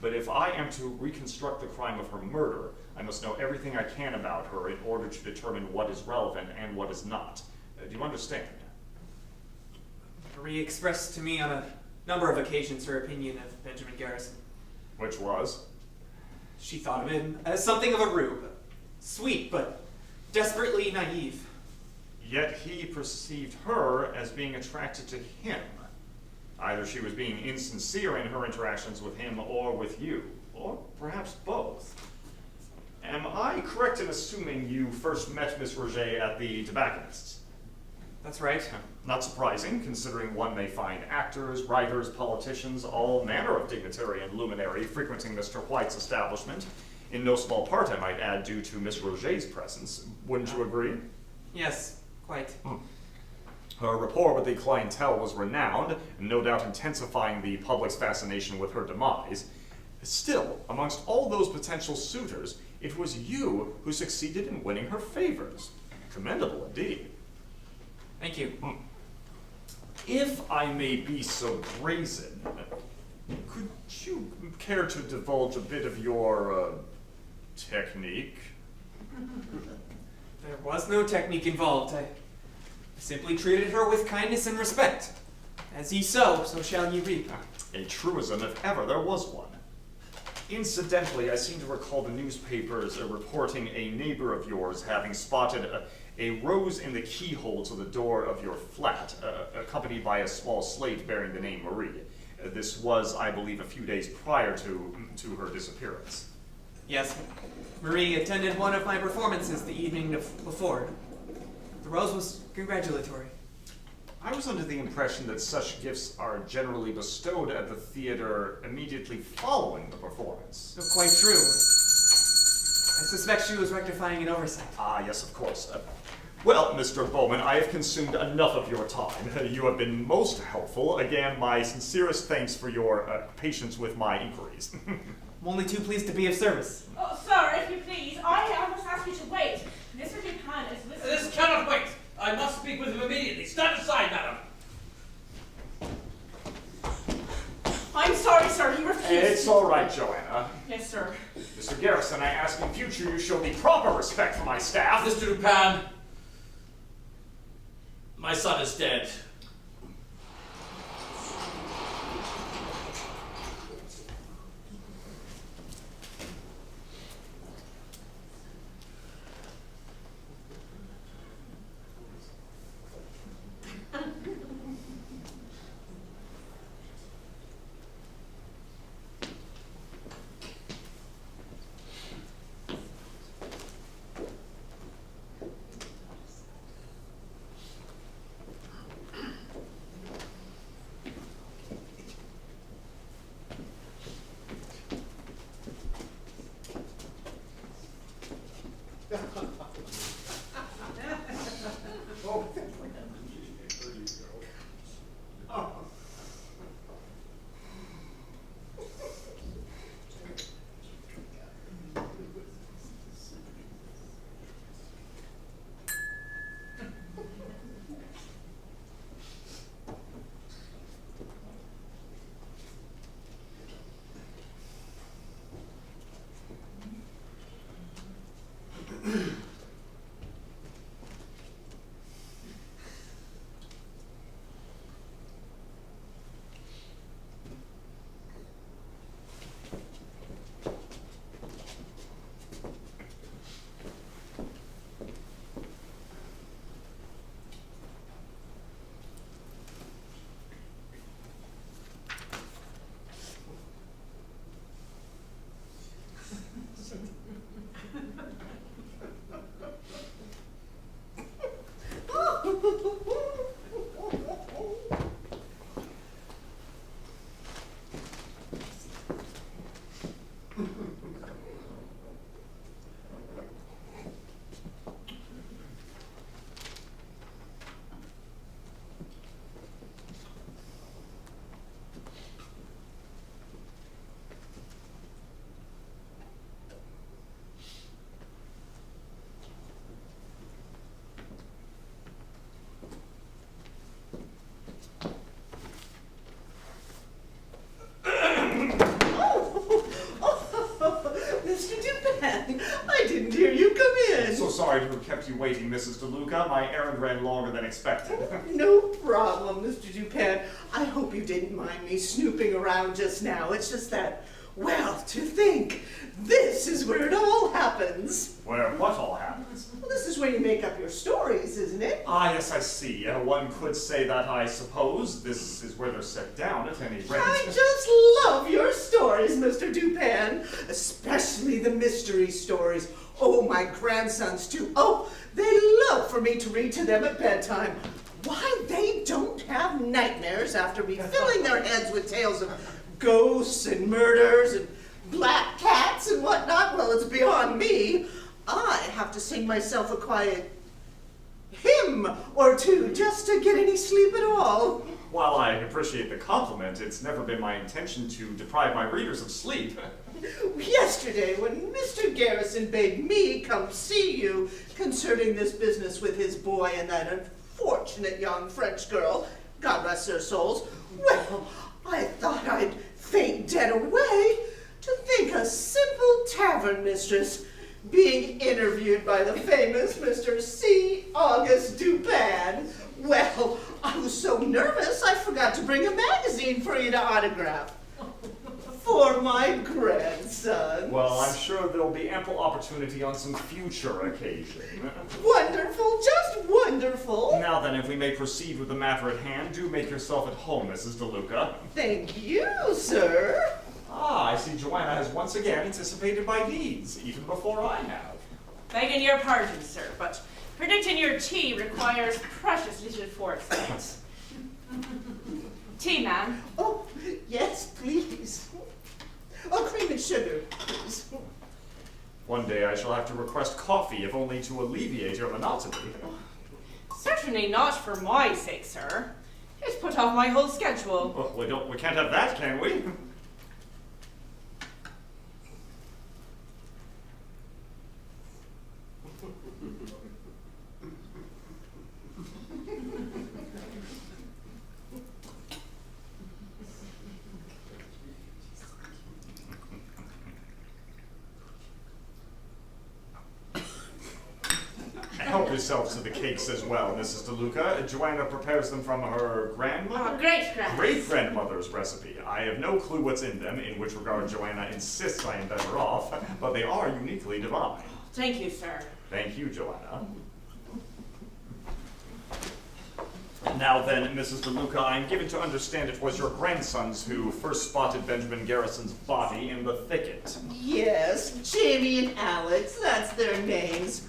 But if I am to reconstruct the crime of her murder, I must know everything I can about her in order to determine what is relevant and what is not. Do you understand? Marie expressed to me on a number of occasions her opinion of Benjamin Garrison. Which was? She thought of him as something of a rube. Sweet, but desperately naive. Yet he perceived her as being attracted to him. Either she was being insincere in her interactions with him or with you, or perhaps both. Am I correct in assuming you first met Miss Roget at the tobacconist's? That's right. Not surprising, considering one may find actors, writers, politicians, all manner of dignitary and luminary frequenting Mr. White's establishment, in no small part, I might add, due to Miss Roget's presence. Wouldn't you agree? Yes, quite. Her rapport with the clientele was renowned, and no doubt intensifying the public's fascination with her demise. Still, amongst all those potential suitors, it was you who succeeded in winning her favors. Commendable indeed. Thank you. If I may be so brazen, could you care to divulge a bit of your, technique? There was no technique involved. I simply treated her with kindness and respect. As ye sow, so shall ye reap. A truism, if ever there was one. Incidentally, I seem to recall the newspapers reporting a neighbor of yours having spotted a rose in the keyhole to the door of your flat, accompanied by a small slate bearing the name Marie. This was, I believe, a few days prior to her disappearance. Yes, Marie attended one of my performances the evening before. The rose was congratulatory. I was under the impression that such gifts are generally bestowed at the theater immediately following the performance. No, quite true. I suspect she was rectifying an oversight. Ah, yes, of course. Well, Mr. Bowman, I have consumed enough of your time. You have been most helpful. Again, my sincerest thanks for your patience with my inquiries. I'm only too pleased to be of service. Oh, sir, if you please, I must ask you to wait. Mr. Dupin is listening. This cannot wait. I must speak with him immediately. Stand aside, madam. I'm sorry, sir, he refused. It's all right, Joanna. Yes, sir. Mr. Garrison, I ask in future you show the proper respect for my staff. Mr. Dupin, my son is dead. sorry to have kept you waiting, Mrs. DeLuca. My errand ran longer than expected. No problem, Mr. Dupin. I hope you didn't mind me snooping around just now. It's just that, well, to think, this is where it all happens. Where what all happens? Well, this is where you make up your stories, isn't it? Ah, yes, I see. One could say that, I suppose. This is where they're set down, at any rate. I just love your stories, Mr. Dupin, especially the mystery stories. Oh, my grandsons, too. Oh, they love for me to read to them at bedtime. Why they don't have nightmares after me filling their heads with tales of ghosts and murders and black cats and whatnot, well, it's beyond me. I have to sing myself a quiet hymn or two just to get any sleep at all. While I appreciate the compliment, it's never been my intention to deprive my readers of sleep. Yesterday, when Mr. Garrison bade me come see you concerning this business with his boy and that unfortunate young French girl, God rest their souls, well, I thought I'd faint dead away to think a simple tavern mistress being interviewed by the famous Mr. C. August Dupin. Well, I was so nervous I forgot to bring a magazine for you to autograph. For my grandson. Well, I'm sure there'll be ample opportunity on some future occasion. Wonderful, just wonderful. Now then, if we may proceed with the matter at hand, do make yourself at home, Mrs. DeLuca. Thank you, sir. Ah, I see Joanna has once again anticipated my needs, even before I have. Begging your pardon, sir, but predicting your tea requires precious little foresight. Tea, ma'am. Oh, yes, please. Oh, cream and sugar, please. One day I shall have to request coffee, if only to alleviate your monotony. Certainly not for my sake, sir. It's put off my whole schedule. Oh, we can't have that, can we? Help yourselves to the cakes as well, Mrs. DeLuca. Joanna prepares them from her grandmother? Great-grandmother. Great-grandmother's recipe. I have no clue what's in them, in which regard Joanna insists I am better off, but they are uniquely divine. Thank you, sir. Thank you, Joanna. Now then, Mrs. DeLuca, I am given to understand it was your grandsons who first spotted Benjamin Garrison's body in the thicket. Yes, Jamie and Alex, that's their names.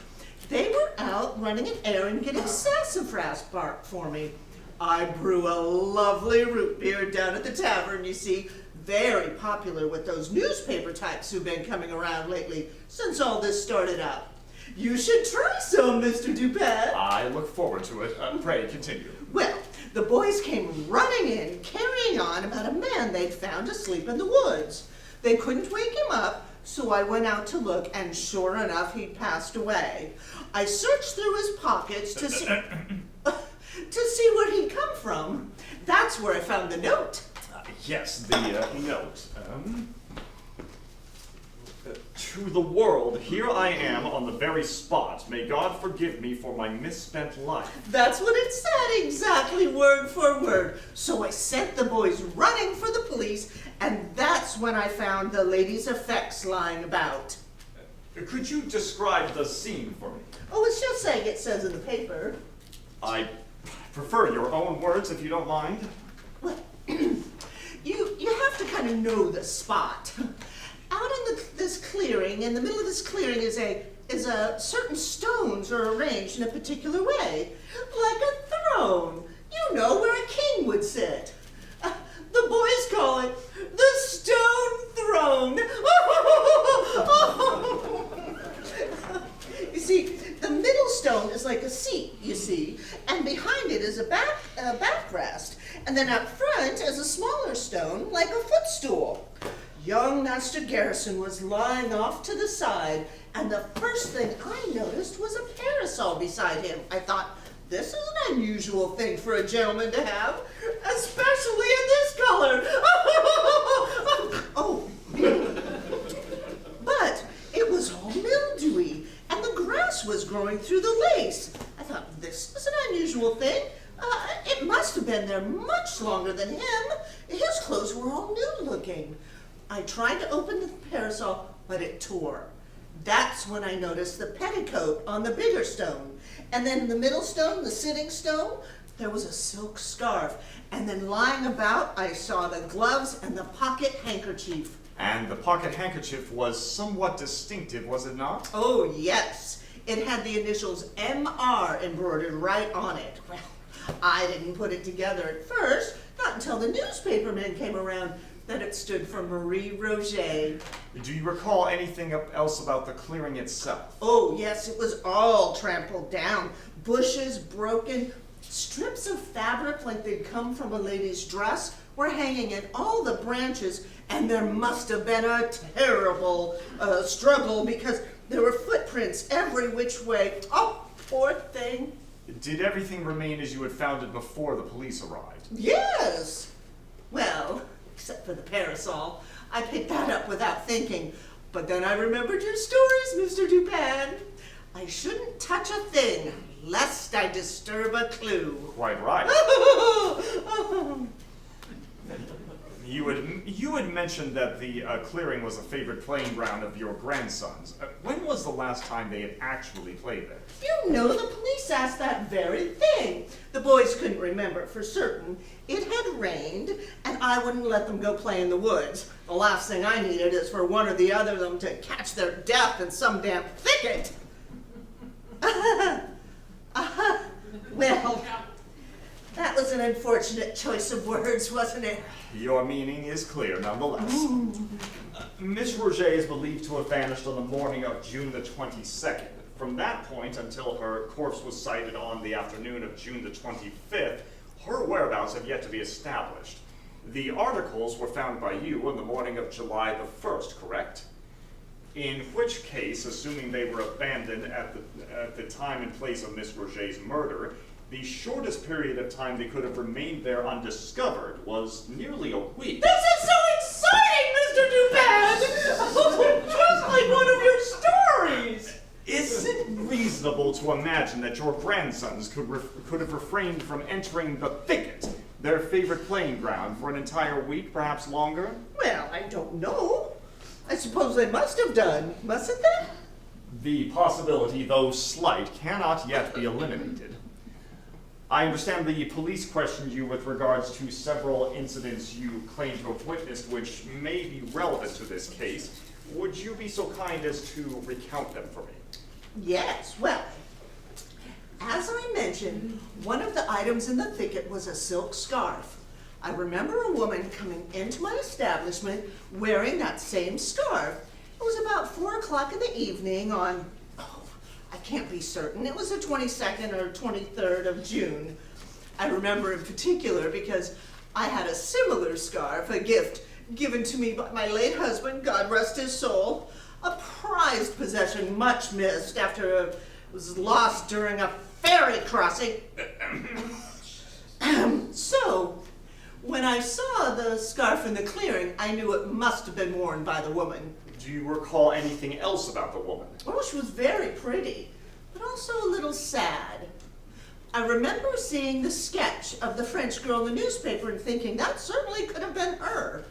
They were out running an errand getting sassafras bark for me. I brew a lovely root beer down at the tavern, you see. Very popular with those newspaper types who've been coming around lately since all this started up. You should try some, Mr. Dupin. I look forward to it. Pray, continue. Well, the boys came running in, carrying on about a man they'd found asleep in the woods. They couldn't wake him up, so I went out to look, and sure enough, he'd passed away. I searched through his pockets to see where he'd come from. That's where I found the note. Yes, the note. To the world, here I am on the very spot. May God forgive me for my misspent life. That's what it said, exactly word for word. So I sent the boys running for the police, and that's when I found the lady's effects lying about. Could you describe the scene for me? Oh, it's just saying it says in the paper. I prefer your own words, if you don't mind. Well, you have to kind of know the spot. Out in this clearing, in the middle of this clearing is a certain stones are arranged in a particular way, like a throne. You know, where a king would sit. The boys call it the stone throne. You see, the middle stone is like a seat, you see, and behind it is a backrest, and then up front is a smaller stone, like a footstool. Young Master Garrison was lying off to the side, and the first thing I noticed was a parasol beside him. I thought, this is an unusual thing for a gentleman to have, especially in this color. Oh, but it was all mildewy, and the grass was growing going through the lace. I thought this was an unusual thing. It must have been there much longer than him. His clothes were all new looking. I tried to open the parasol, but it tore. That's when I noticed the petticoat on the bigger stone. And then the middle stone, the sitting stone, there was a silk scarf. And then lying about, I saw the gloves and the pocket handkerchief. And the pocket handkerchief was somewhat distinctive, was it not? Oh, yes. It had the initials MR embroidered right on it. Well, I didn't put it together at first, not until the newspaperman came around, that it stood for Marie Roget. Do you recall anything else about the clearing itself? Oh, yes, it was all trampled down. Bushes broken, strips of fabric like they'd come from a lady's dress were hanging in all the branches, and there must have been a terrible struggle because there were footprints every which way. Oh, poor thing. Did everything remain as you had found it before the police arrived? Yes. Well, except for the parasol. I picked that up without thinking. But then I remembered your stories, Mr. Dupin. I shouldn't touch a thing, lest I disturb a clue. Quite right. You had mentioned that the clearing was a favorite playing ground of your grandsons. When was the last time they had actually played there? You know, the police asked that very thing. The boys couldn't remember for certain. It had rained, and I wouldn't let them go play in the woods. The last thing I needed is for one or the other of them to catch their death in some damn thicket. Well, that was an unfortunate choice of words, wasn't it? Your meaning is clear, nonetheless. Miss Roget is believed to have vanished on the morning of June the 22nd. From that point until her corpse was sighted on the afternoon of June the 25th, her whereabouts have yet to be established. The articles were found by you on the morning of July the 1st, correct? In which case, assuming they were abandoned at the time and place of Miss Roget's murder, the shortest period of time they could have remained there undiscovered was nearly a week. This is so exciting, Mr. Dupin! Just like one of your stories! Is it reasonable to imagine that your grandsons could have refrained from entering the thicket, their favorite playing ground, for an entire week, perhaps longer? Well, I don't know. I suppose they must have done, mustn't they? The possibility, though slight, cannot yet be eliminated. I understand the police questioned you with regards to several incidents you claim to have witnessed which may be relevant to this case. Would you be so kind as to recount them for me? Yes, well, as I mentioned, one of the items in the thicket was a silk scarf. I remember a woman coming into my establishment wearing that same scarf. It was about 4 o'clock in the evening on, I can't be certain, it was the 22nd or 23rd of June. I remember in particular because I had a similar scarf, a gift given to me by my late husband, God rest his soul, a prized possession much missed after it was lost during a ferry crossing. So, when I saw the scarf in the clearing, I knew it must have been worn by the woman. Do you recall anything else about the woman? Oh, she was very pretty, but also a little sad. I remember seeing the sketch of the French girl in the newspaper and thinking that certainly could have been her.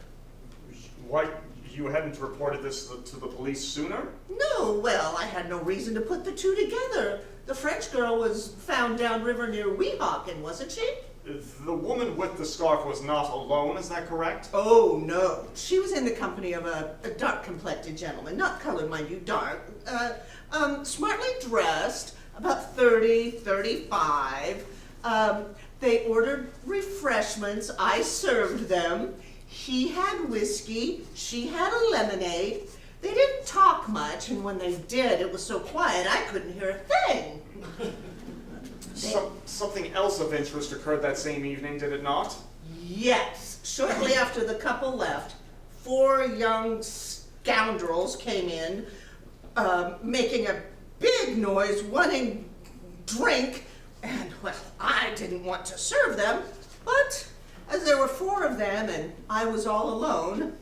Why, you hadn't reported this to the police sooner? No, well, I had no reason to put the two together. The French girl was found downriver near Weehawken, wasn't she? The woman with the scarf was not alone, is that correct? Oh, no. She was in the company of a dark-complected gentleman, not colored, mind you, dark, smartly dressed, about 30, 35. They ordered refreshments. I served them. He had whiskey. She had a lemonade. They didn't talk much, and when they did, it was so quiet I couldn't hear a thing. Something else of interest occurred that same evening, did it not? Yes. Shortly after the couple left, 4 young scoundrels came in, making a big noise, wanting drink, and, well, I didn't want to serve them, but as there were 4 of them and I was all alone,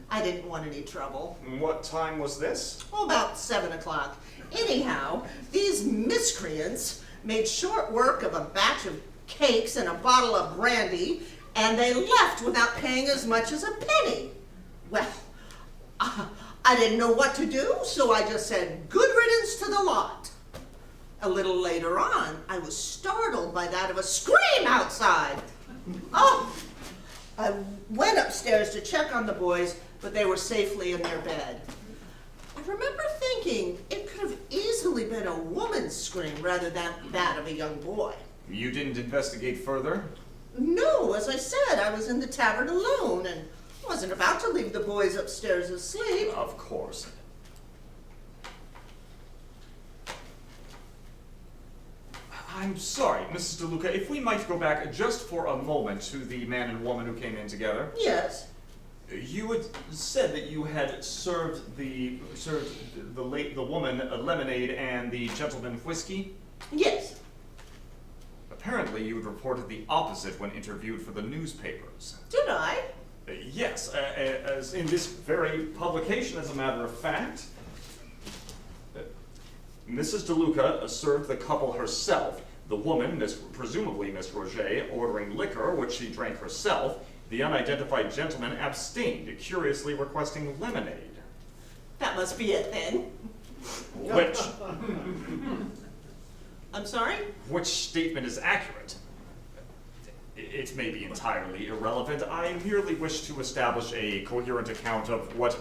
I didn't want any trouble. What time was this? Oh, about 7 o'clock. Anyhow, these miscreants made short work of a batch of cakes and a bottle of brandy, and they left without paying as much as a penny. Well, I didn't know what to do, so I just said, good riddance to the lot. A little later on, I was startled by that of a scream outside. Oh! I went upstairs to check on the boys, but they were safely in their bed. I remember thinking it could have easily been a woman's scream rather than that of a young boy. You didn't investigate further? No, as I said, I was in the tavern alone and wasn't about to leave the boys upstairs asleep. Of course. I'm sorry, Mrs. DeLuca, if we might go back just for a moment to the man and woman who came in together. Yes. You had said that you had served the woman a lemonade and the gentleman whiskey? Yes. Apparently you had reported the opposite when interviewed for the newspapers. Did I? Yes, as in this very publication, as a matter of fact. Mrs. DeLuca served the couple herself, the woman, presumably Miss Roget, ordering liquor, which she drank herself. The unidentified gentleman abstained, curiously requesting lemonade. That must be it then. Which I'm sorry? statement is accurate? It may be entirely irrelevant. I merely wish to establish a coherent account of what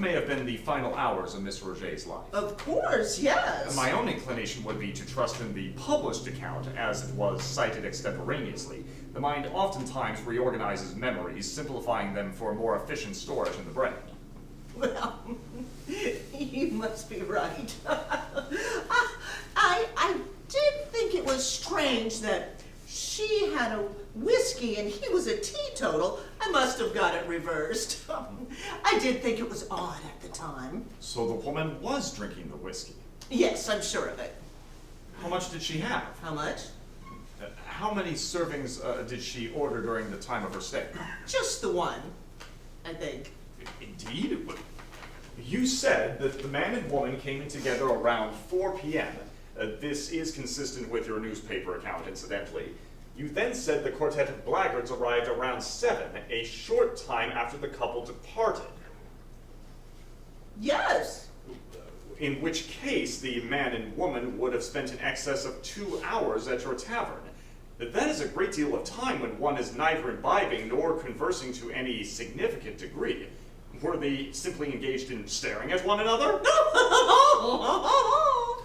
may have been the final hours of Miss Roget's life. Of course, yes. My own inclination would be to trust in the published account, as it was cited extemporaneously. The mind oftentimes reorganizes memories, simplifying them for more efficient storage in the brain. Well, you must be right. I did think it was strange that she had a whiskey and he was a teetotal. I must have got it reversed. I did think it was odd at the time. So the woman was drinking the whiskey. Yes, I'm sure of it. How much did she have? How much? How many servings did she order during the time of her stay? Just the one, I think. Indeed? You said that the man and woman came in together around 4 p.m. This is consistent with your newspaper account, incidentally. You then said the quartet of blackguards arrived around 7, a short time after the couple departed. Yes. In which case, the man and woman would have spent in excess of 2 hours at your tavern. That is a great deal of time when one is neither imbibing nor conversing to any significant degree. Were they simply engaged in staring at one another?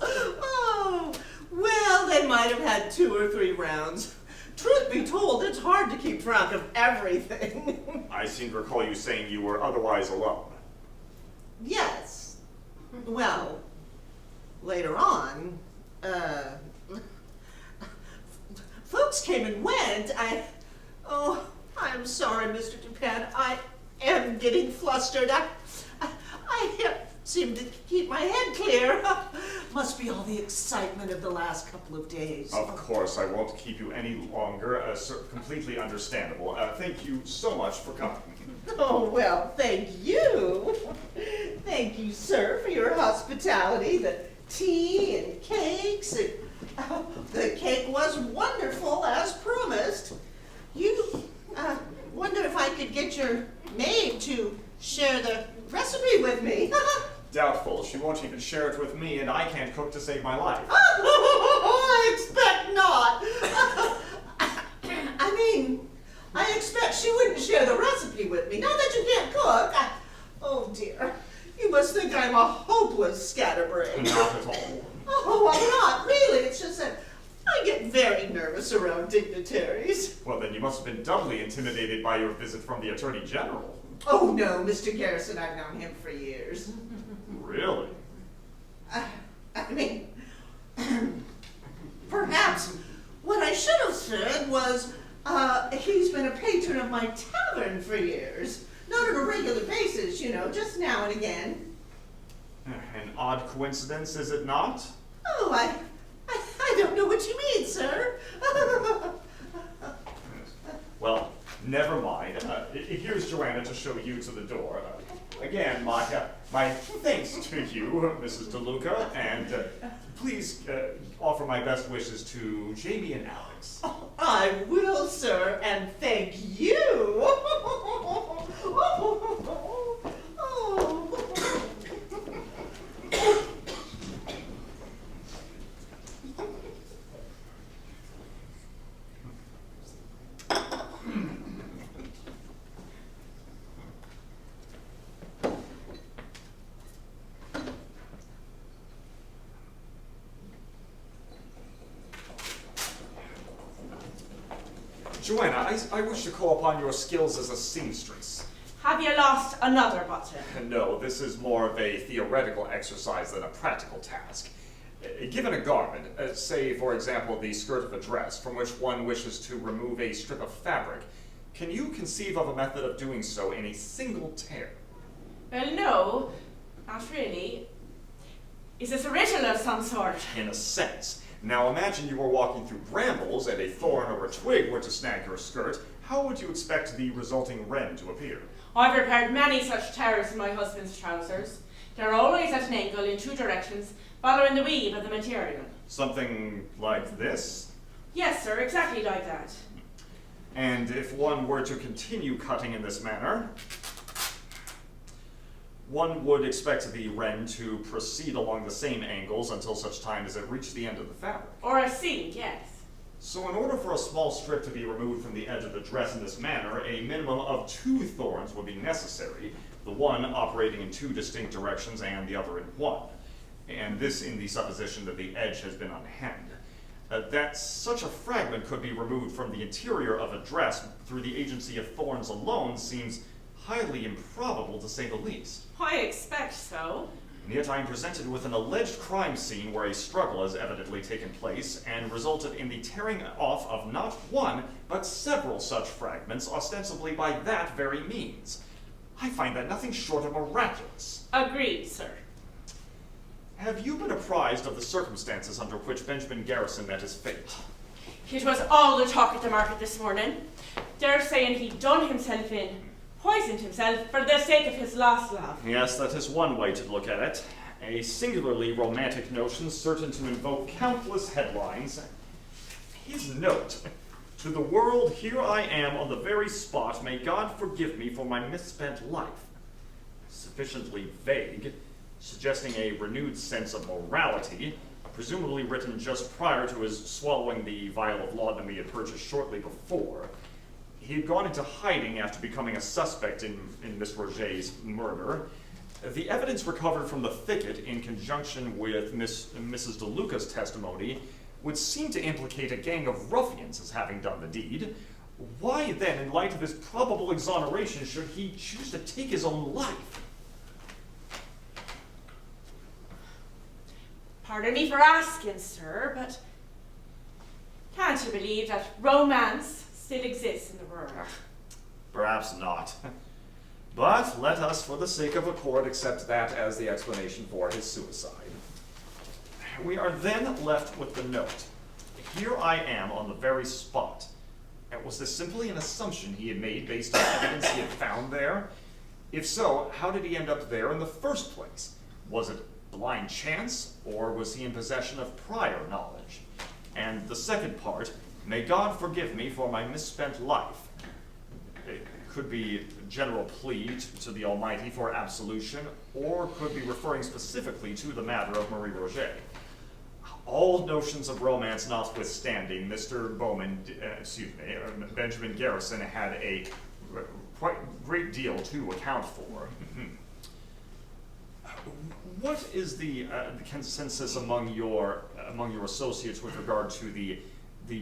Oh, well, they might have had 2 or 3 rounds. Truth be told, it's hard to keep track of everything. I seem to recall you saying you were otherwise alone. Yes. Well, later on, folks came and went. I'm sorry, Mr. Dupin. I am getting flustered. I can't seem to keep my head clear. Must be all the excitement of the last couple of days. Of course, I won't keep you any longer. Completely understandable. Thank you so much for coming. Oh, well, thank you. Thank you, sir, for your hospitality. The tea and cakes. And, the cake was wonderful, as promised. You, wonder if I could get your maid to share the recipe with me. Doubtful. She won't even share it with me, and I can't cook to save my life. I expect not. I expect she wouldn't share the recipe with me. Not that you can't cook. Oh, dear. You must think I'm a hopeless scatterbrain. Not at all. Oh, I'm not, really. It's just that I get very nervous around dignitaries. Well, then you must have been doubly intimidated by your visit from the Attorney General. Oh, no, Mr. Garrison, I've known him for years. Really? Perhaps what I should have said was, he's been a patron of my tavern for years. Not on a regular basis, just now and again. An odd coincidence, is it not? Oh, I don't know what you mean, sir. Well, never mind. Here's Joanna to show you to the door. again, my thanks to you, Mrs. DeLuca, and please offer my best wishes to Jamie and Alex. Oh, I will, sir, and thank you. Joanna, I wish to call upon your skills as a seamstress. Have you lost another button? No, this is more of a theoretical exercise than a practical task. Given a garment, say for example the skirt of a dress, from which one wishes to remove a strip of fabric, can you conceive of a method of doing so in a single tear? Well, no, not really. Is this a ritual of some sort? In a sense. Now imagine you were walking through brambles and a thorn or a twig were to snag your skirt. How would you expect the resulting rend to appear? I've repaired many such tears in my husband's trousers. They're always at an angle in two directions, following the weave of the material. Something like this? Yes, sir, exactly like that. And if one were to continue cutting in this manner, one would expect the rend to proceed along the same angles until such time as it reached the end of the fabric. Or a seam, yes. So in order for a small strip to be removed from the edge of the dress in this manner, a minimum of 2 thorns would be necessary, the one operating in 2 distinct directions and the other in 1. And this in the supposition that the edge has been unhemmed. That such a fragment could be removed from the interior of a dress through the agency of thorns alone seems highly improbable, to say the least. I expect so. And yet I am presented with an alleged crime scene where a struggle has evidently taken place and resulted in the tearing off of not one, but several such fragments, ostensibly by that very means. I find that nothing short of miraculous. Agreed, sir. Have you been apprised of the circumstances under which Benjamin Garrison met his fate? It was all the talk at the market this morning. They're saying he'd done himself in, poisoned himself for the sake of his lost love. Yes, that is one way to look at it. A singularly romantic notion certain to invoke countless headlines. His note, "To the world, here I am on the very spot, may God forgive me for my misspent life." Sufficiently vague, suggesting a renewed sense of morality, presumably written just prior to his swallowing the vial of laudanum he had purchased shortly before. He had gone into hiding after becoming a suspect in Miss Roget's murder. The evidence recovered from the thicket in conjunction with Mrs. DeLuca's testimony would seem to implicate a gang of ruffians as having done the deed. Why then, in light of his probable exoneration, should he choose to take his own life? Pardon me for asking, sir, but can't you believe that romance still exists in the world? Perhaps not. But let us, for the sake of accord, accept that as the explanation for his suicide. We are then left with the note. Here I am on the very spot. And was this simply an assumption he had made based on evidence he had found there? If so, how did he end up there in the first place? Was it blind chance, or was he in possession of prior knowledge? And the second part, may God forgive me for my misspent life. It could be a general plea to the Almighty for absolution, or could be referring specifically to the matter of Marie Roget. All notions of romance notwithstanding, Benjamin Garrison had a quite great deal to account for. What is the consensus among your associates with regard to the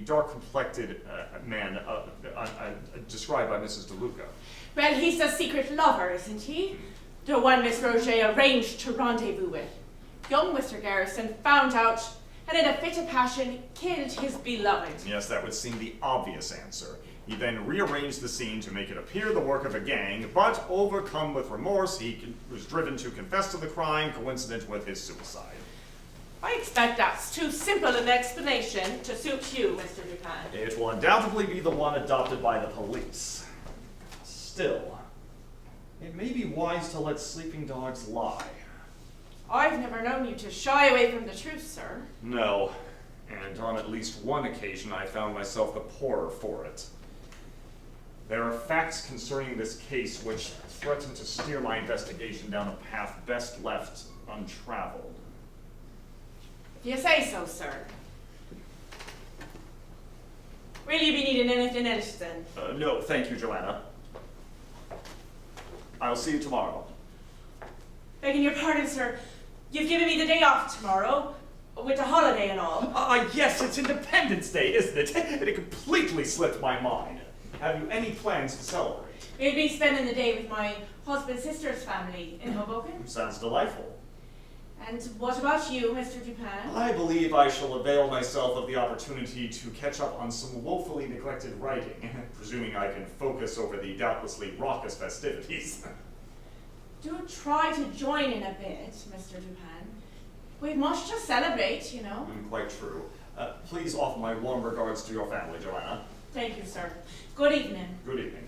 dark-complected man described by Mrs. DeLuca? Well, he's the secret lover, isn't he? The one Miss Roget arranged to rendezvous with. Young Mr. Garrison found out, and in a fit of passion, killed his beloved. Yes, that would seem the obvious answer. He then rearranged the scene to make it appear the work of a gang, but overcome with remorse, he was driven to confess to the crime coincident with his suicide. I expect that's too simple an explanation to suit you, Mr. Dupin. It will undoubtedly be the one adopted by the police. Still, It may be wise to let sleeping dogs lie. I've never known you to shy away from the truth, sir. No, and on at least one occasion I found myself the poorer for it. There are facts concerning this case which threaten to steer my investigation down a path best left untraveled. If you say so, sir. Will you be needing anything else then? No, thank you, Joanna. I'll see you tomorrow. Begging your pardon, sir. You've given me the day off tomorrow, with the holiday and all. Yes, it's Independence Day, isn't it? And it completely slipped my mind. Have you any plans to celebrate? We'll be spending the day with my husband's sister's family in Hoboken. Sounds delightful. And what about you, Mr. Dupin? I believe I shall avail myself of the opportunity to catch up on some woefully neglected writing, presuming I can focus over the doubtlessly raucous festivities. Do try to join in a bit, Mr. Dupin. We must just celebrate, you know. Quite true. Please offer my warm regards to your family, Joanna. Thank you, sir. Good evening. Good evening.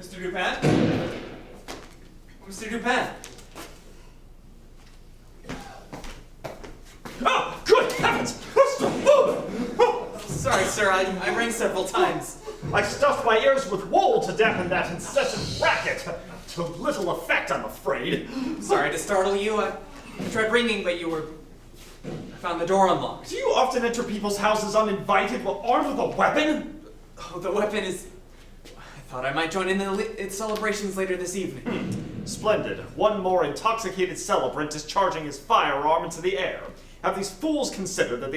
Mr. Dupin? Mr. Dupin? Oh, good heavens! Mr. Bowman! Oh, Sorry, sir, I rang several times. I stuffed my ears with wool to dampen that incessant racket. To little effect, I'm afraid. Sorry to startle you. I tried ringing, but you were... I found the door unlocked. Do you often enter people's houses uninvited while armed with a weapon? Oh, the weapon is... I thought I might join in its celebrations later this evening. Splendid. One more intoxicated celebrant discharging his firearm into the air. Have these fools considered that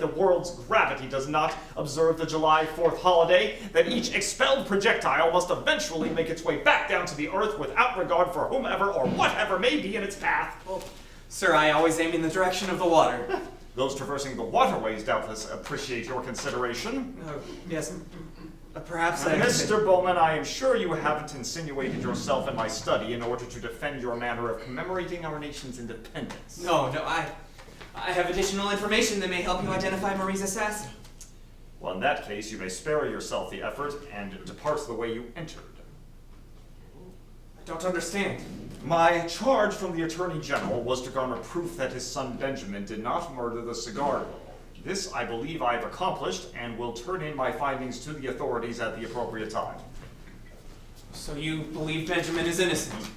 the world's gravity does not observe the July 4th holiday? That each expelled projectile must eventually make its way back down to the earth without regard for whomever or whatever may be in its path? Well, sir, I always aim in the direction of the water. Those traversing the waterways doubtless appreciate your consideration. Yes, perhaps I... Mr. Bowman, I am sure you haven't insinuated yourself in my study in order to defend your manner of commemorating our nation's independence. No, I have additional information that may help you identify Marie's assassin. Well, in that case, you may spare yourself the effort and depart the way you entered. I don't understand. My charge from the Attorney General was to garner proof that his son Benjamin did not murder the cigar girl. This, I believe, I have accomplished and will turn in my findings to the authorities at the appropriate time. So you believe Benjamin is innocent?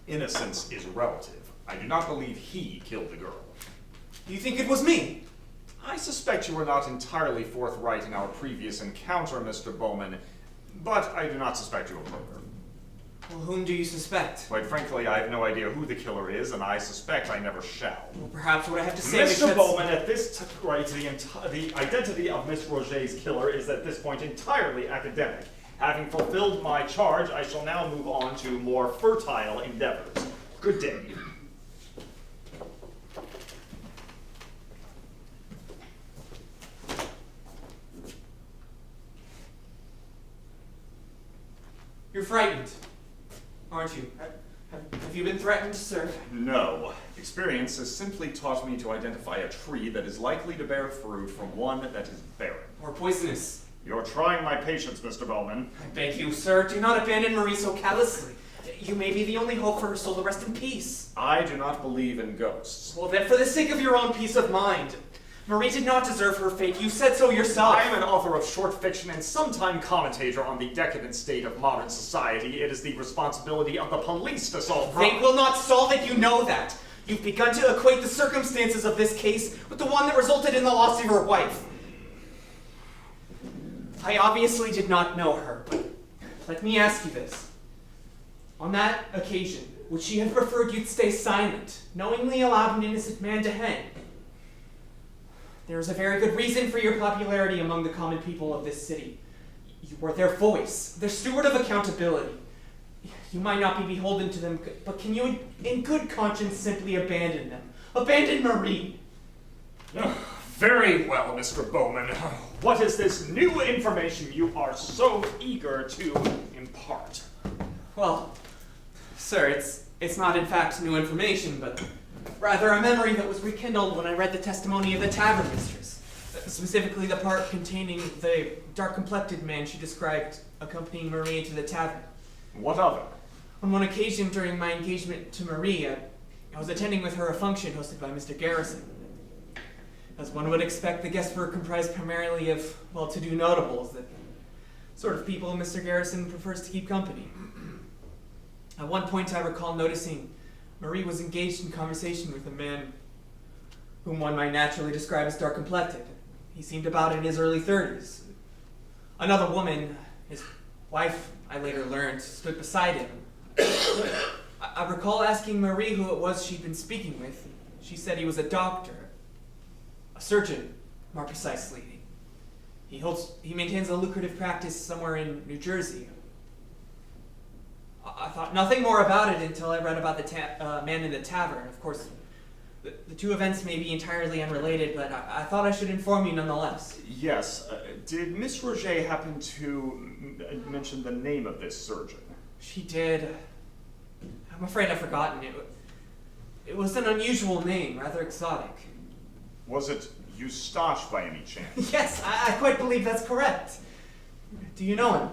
Innocence is relative. I do not believe he killed the girl. Do you think it was me? I suspect you were not entirely forthright in our previous encounter, Mr. Bowman, but I do not suspect you of murder. Well, whom do you suspect? Quite frankly, I have no idea who the killer is, and I suspect I never shall. Well, perhaps what I have to say... Mr. Bowman, at this rate, the identity of Miss Roget's killer is at this point entirely academic. Having fulfilled my charge, I shall now move on to more fertile endeavors. Good day. You're frightened, aren't you? Have you been threatened, sir? No. Experience has simply taught me to identify a tree that is likely to bear fruit from one that is barren. Or poisonous? You're trying my patience, Mr. Bowman. I beg you, sir, do not abandon Marie so callously. You may be the only hope for her soul to rest in peace. I do not believe in ghosts. Well then, for the sake of your own peace of mind, Marie did not deserve her fate. You said so yourself. I am an author of short fiction and sometime commentator on the decadent state of modern society. It is the responsibility of the police to solve They problems. will not solve it, you know that. You've begun to equate the circumstances of this case with the one that resulted in the loss of your wife. I obviously did not know her, but let me ask you this. On that occasion, would she have preferred you'd stay silent, knowingly allowed an innocent man to hang? There is a very good reason for your popularity among the common people of this city. You were their voice, their steward of accountability. You might not be beholden to them, but can you, in good conscience, simply abandon them? Abandon Marie! Very well, Mr. Bowman. What is this new information you are so eager to impart? Well, sir, it's not in fact new information, but rather a memory that was rekindled when I read the testimony of the tavern mistress, specifically the part containing the dark-complected man she described accompanying Marie into the tavern. What of it? On one occasion during my engagement to Marie, I was attending with her a function hosted by Mr. Garrison. As one would expect, the guests were comprised primarily of well-to-do notables, the sort of people Mr. Garrison prefers to keep company. At one point, I recall noticing Marie was engaged in conversation with a man whom one might naturally describe as dark-complected. He seemed about in his early 30s. Another woman, his wife, I later learned, stood beside him. I recall asking Marie who it was she'd been speaking with. She said he was a doctor. A surgeon, more precisely. He maintains a lucrative practice somewhere in New Jersey. I thought nothing more about it until I read about the man in the tavern. Of course, the two events may be entirely unrelated, but I thought I should inform you nonetheless. Yes. Did Miss Roget happen to mention the name of this surgeon? She did. I'm afraid I've forgotten it. It was an unusual name, rather exotic. Was it Eustache by any chance? Yes, I quite believe that's correct. Do you know him?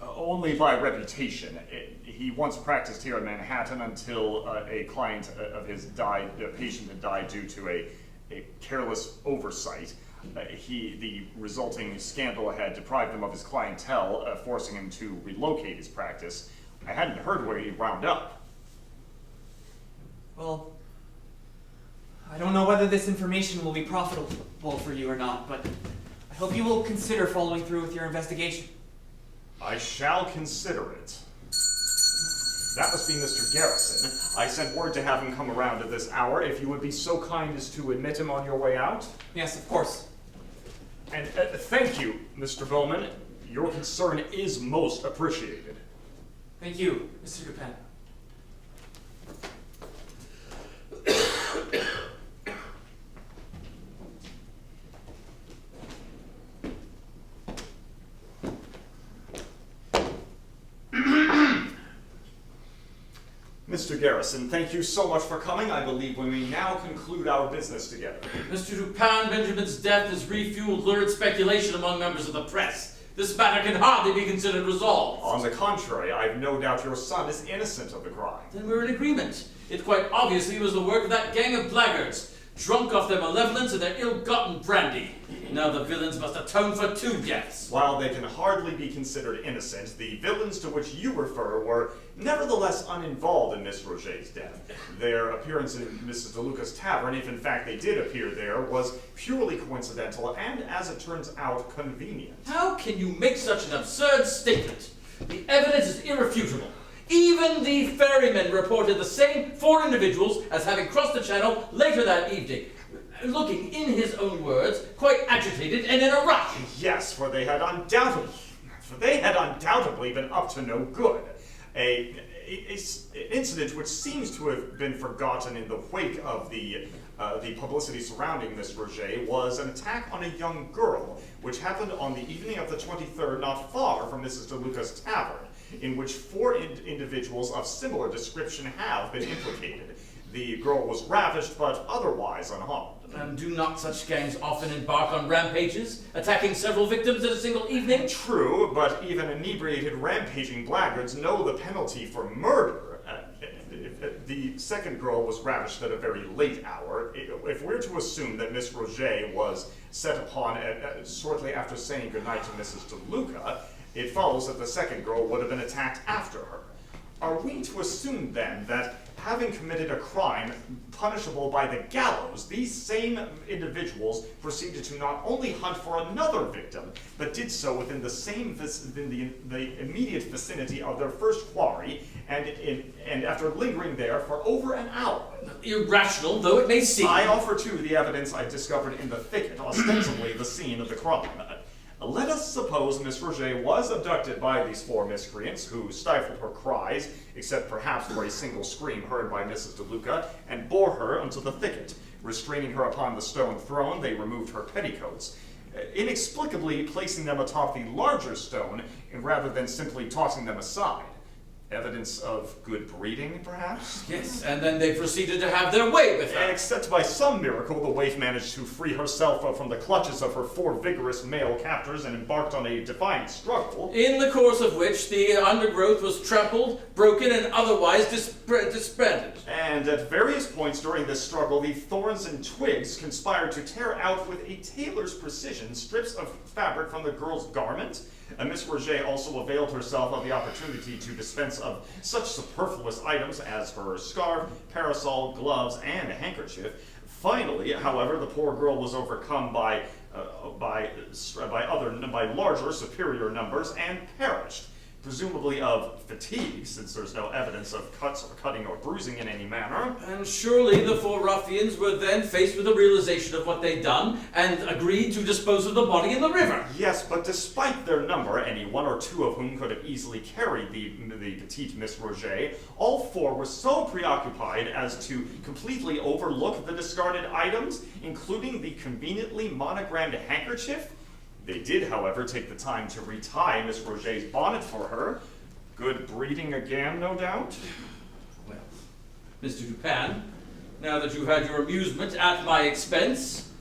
Only by reputation. He once practiced here in Manhattan until a client of his died, a patient had died due to a careless oversight. The resulting scandal had deprived him of his clientele, forcing him to relocate his practice. I hadn't heard where he wound up. Well, I don't know whether this information will be profitable for you or not, but I hope you will consider following through with your investigation. I shall consider it. That must be Mr. Garrison. I sent word to have him come around at this hour. If you would be so kind as to admit him on your way out. Yes, of course. And thank you, Mr. Bowman. Your concern is most appreciated. Thank you, Mr. Dupin. Mr. Garrison, thank you so much for coming. I believe we may now conclude our business together. Mr. Dupin, Benjamin's death has refueled lurid speculation among members of the press. This matter can hardly be considered resolved. On the contrary, I have no doubt your son is innocent of the crime. Then we're in agreement. It quite obviously was the work of that gang of blackguards, drunk off their malevolence and their ill-gotten brandy. Now the villains must atone for 2 deaths. While they can hardly be considered innocent, the villains to which you refer were nevertheless uninvolved in Miss Roget's death. Their appearance in Mrs. DeLuca's tavern, if in fact they did appear there, was purely coincidental and, as it turns out, convenient. How can you make such an absurd statement? The evidence is irrefutable. Even the ferryman reported the same 4 individuals as having crossed the channel later that evening, looking, in his own words, quite agitated and in a rush. Yes, for they had undoubtedly been up to no good. An incident which seems to have been forgotten in the wake of the publicity surrounding Miss Roget was an attack on a young girl, which happened on the evening of the 23rd, not far from Mrs. DeLuca's tavern, in which 4 individuals of similar description have been implicated. The girl was ravished, but otherwise unharmed. And do not such gangs often embark on rampages, attacking several victims in a single evening? True, but even inebriated rampaging blackguards know the penalty for murder. The second girl was ravished at a very late hour. If we're to assume that Miss Roget was set upon shortly after saying goodnight to Mrs. DeLuca, it follows that the second girl would have been attacked after her. Are we to assume then that having committed a crime punishable by the gallows, these same individuals proceeded to not only hunt for another victim, but did so within the immediate vicinity of their first quarry, and after lingering there for over an hour? Irrational though it may seem. I offer too the evidence I discovered in the thicket, ostensibly the scene of the crime. Let us suppose Miss Roget was abducted by these four miscreants who stifled her cries, except perhaps for a single scream heard by Mrs. DeLuca, and bore her into the thicket. Restraining her upon the stone throne, they removed her petticoats, inexplicably placing them atop the larger stone rather than simply tossing them aside. Evidence of good breeding, perhaps? Yes, and then they proceeded to have their way with her. Except by some miracle, the waif managed to free herself from the clutches of her four vigorous male captors and embarked on a defiant struggle. In the course of which the undergrowth was trampled, broken, and otherwise disbanded. And at various points during this struggle, the thorns and twigs conspired to tear out with a tailor's precision strips of fabric from the girl's garment. And Miss Roget also availed herself of the opportunity to dispense of such superfluous items as her scarf, parasol, gloves, and a handkerchief. Finally, however, the poor girl was overcome by larger, superior numbers and perished, presumably of fatigue, since there's no evidence of cuts or cutting or bruising in any manner. And surely the four ruffians were then faced with the realization of what they'd done and agreed to dispose of the body in the river. Yes, but despite their number, any one or two of whom could have easily carried the petite Miss Roget, all four were so preoccupied as to completely overlook the discarded items, including the conveniently monogrammed handkerchief. They did, however, take the time to retie Miss Roget's bonnet for her. Good breeding again, no doubt? Well, Mr. Dupin, now that you've had your amusement at my expense,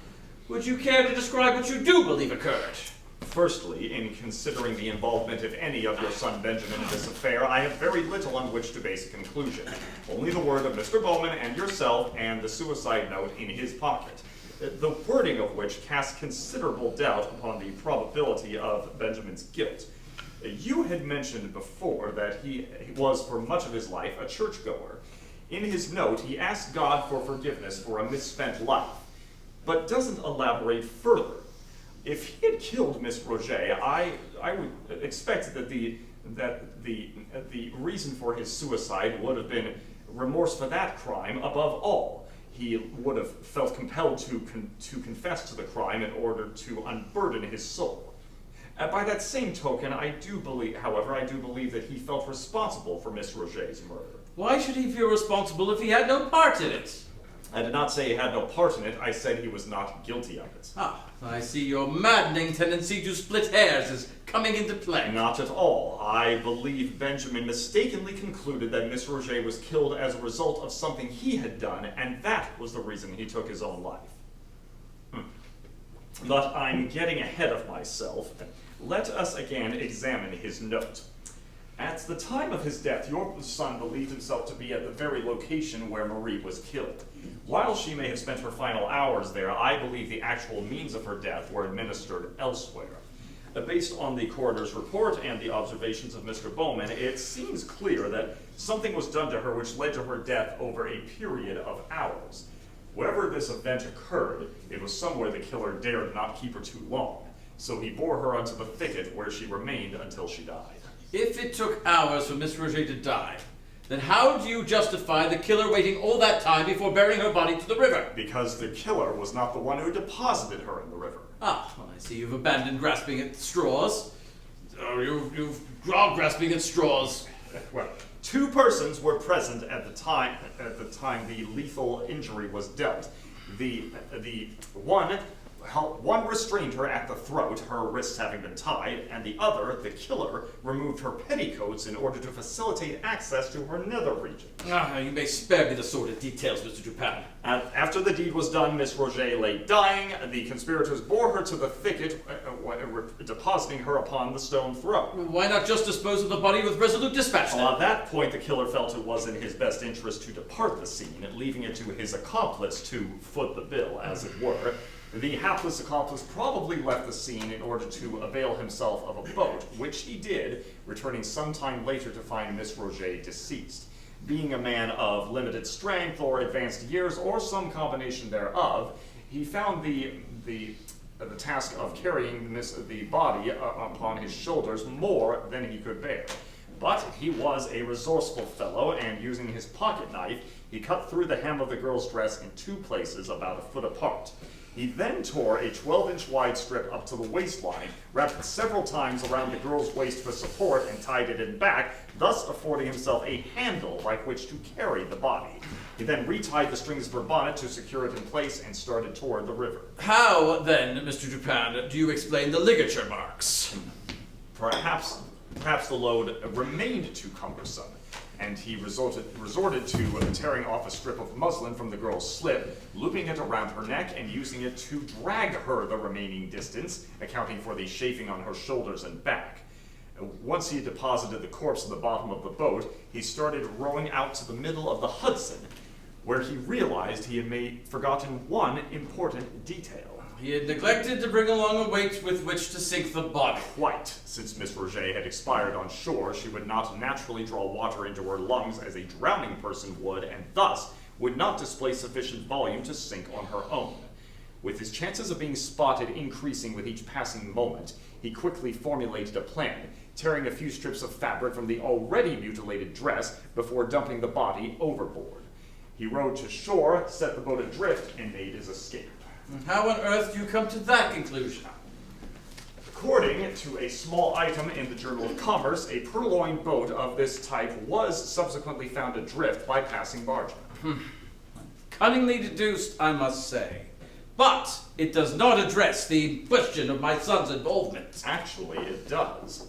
would you care to describe what you do believe occurred? Firstly, in considering the involvement, if any, of your son Benjamin in this affair, I have very little on which to base a conclusion. Only the word of Mr. Bowman and yourself and the suicide note in his pocket, the wording of which casts considerable doubt upon the probability of Benjamin's guilt. You had mentioned before that he was, for much of his life, a churchgoer. In his note, he asked God for forgiveness for a misspent life, but doesn't elaborate further. If he had killed Miss Roget, I would expect that the reason for his suicide would have been remorse for that crime above all. He would have felt compelled to confess to the crime in order to unburden his soul. By that same token, I do believe that he felt responsible for Miss Roget's murder. Why should he feel responsible if he had no part in it? I did not say he had no part in it, I said he was not guilty of it. Ah, I see your maddening tendency to split hairs is coming into play. Not at all. I believe Benjamin mistakenly concluded that Miss Roget was killed as a result of something he had done, and that was the reason he took his own life. But I'm getting ahead of myself. Let us again examine his note. At the time of his death, your son believed himself to be at the very location where Marie was killed. While she may have spent her final hours there, I believe the actual means of her death were administered elsewhere. Based on the coroner's report and the observations of Mr. Bowman, it seems clear that something was done to her which led to her death over a period of hours. Wherever this event occurred, it was somewhere the killer dared not keep her too long, so he bore her onto the thicket where she remained until she died. If it took hours for Miss Roget to die, then how do you justify the killer waiting all that time before burying her body to the river? Because the killer was not the one who deposited her in the river. Ah, well, I see you've abandoned grasping at straws. You've grasping at straws. Well, two persons were present at the time the lethal injury was dealt. The one One restrained her at the throat, her wrists having been tied, and the other, the killer, removed her petticoats in order to facilitate access to her nether region. You may spare me the sordid details, Mr. Dupin. After the deed was done, Miss Roget lay dying. The conspirators bore her to the thicket, depositing her upon the stone throne. Why not just dispose of the body with resolute dispatch, then? At that point, the killer felt it was in his best interest to depart the scene, leaving it to his accomplice to foot the bill, as it were. The hapless accomplice probably left the scene in order to avail himself of a boat, which he did, returning sometime later to find Miss Roget deceased. Being a man of limited strength or advanced years, or some combination thereof, he found the task of carrying the body upon his shoulders more than he could bear. But he was a resourceful fellow, and using his pocket knife, he cut through the hem of the girl's dress in 2 places about a foot apart. He then tore a 12-inch wide strip up to the waistline, wrapped it several times around the girl's waist for support, and tied it in back, thus affording himself a handle by which to carry the body. He then retied the strings of her bonnet to secure it in place and started toward the river. How, then, Mr. Dupin, do you explain the ligature marks? Perhaps the load remained too cumbersome, and he resorted to tearing off a strip of muslin from the girl's slip, looping it around her neck, and using it to drag her the remaining distance, accounting for the chafing on her shoulders and back. Once he had deposited the corpse in the bottom of the boat, he started rowing out to the middle of the Hudson, where he realized he had forgotten one important detail. He had neglected to bring along a weight with which to sink the body. Quite. Since Miss Roget had expired on shore, she would not naturally draw water into her lungs as a drowning person would, and thus would not display sufficient volume to sink on her own. With his chances of being spotted increasing with each passing moment, he quickly formulated a plan, tearing a few strips of fabric from the already mutilated dress before dumping the body overboard. He rowed to shore, set the boat adrift, and made his escape. How on earth do you come to that conclusion? According to a small item in the Journal of Commerce, a purloined boat of this type was subsequently found adrift by passing bargemen. Cunningly deduced, I must say. But it does not address the question of my son's involvement. Actually, it does.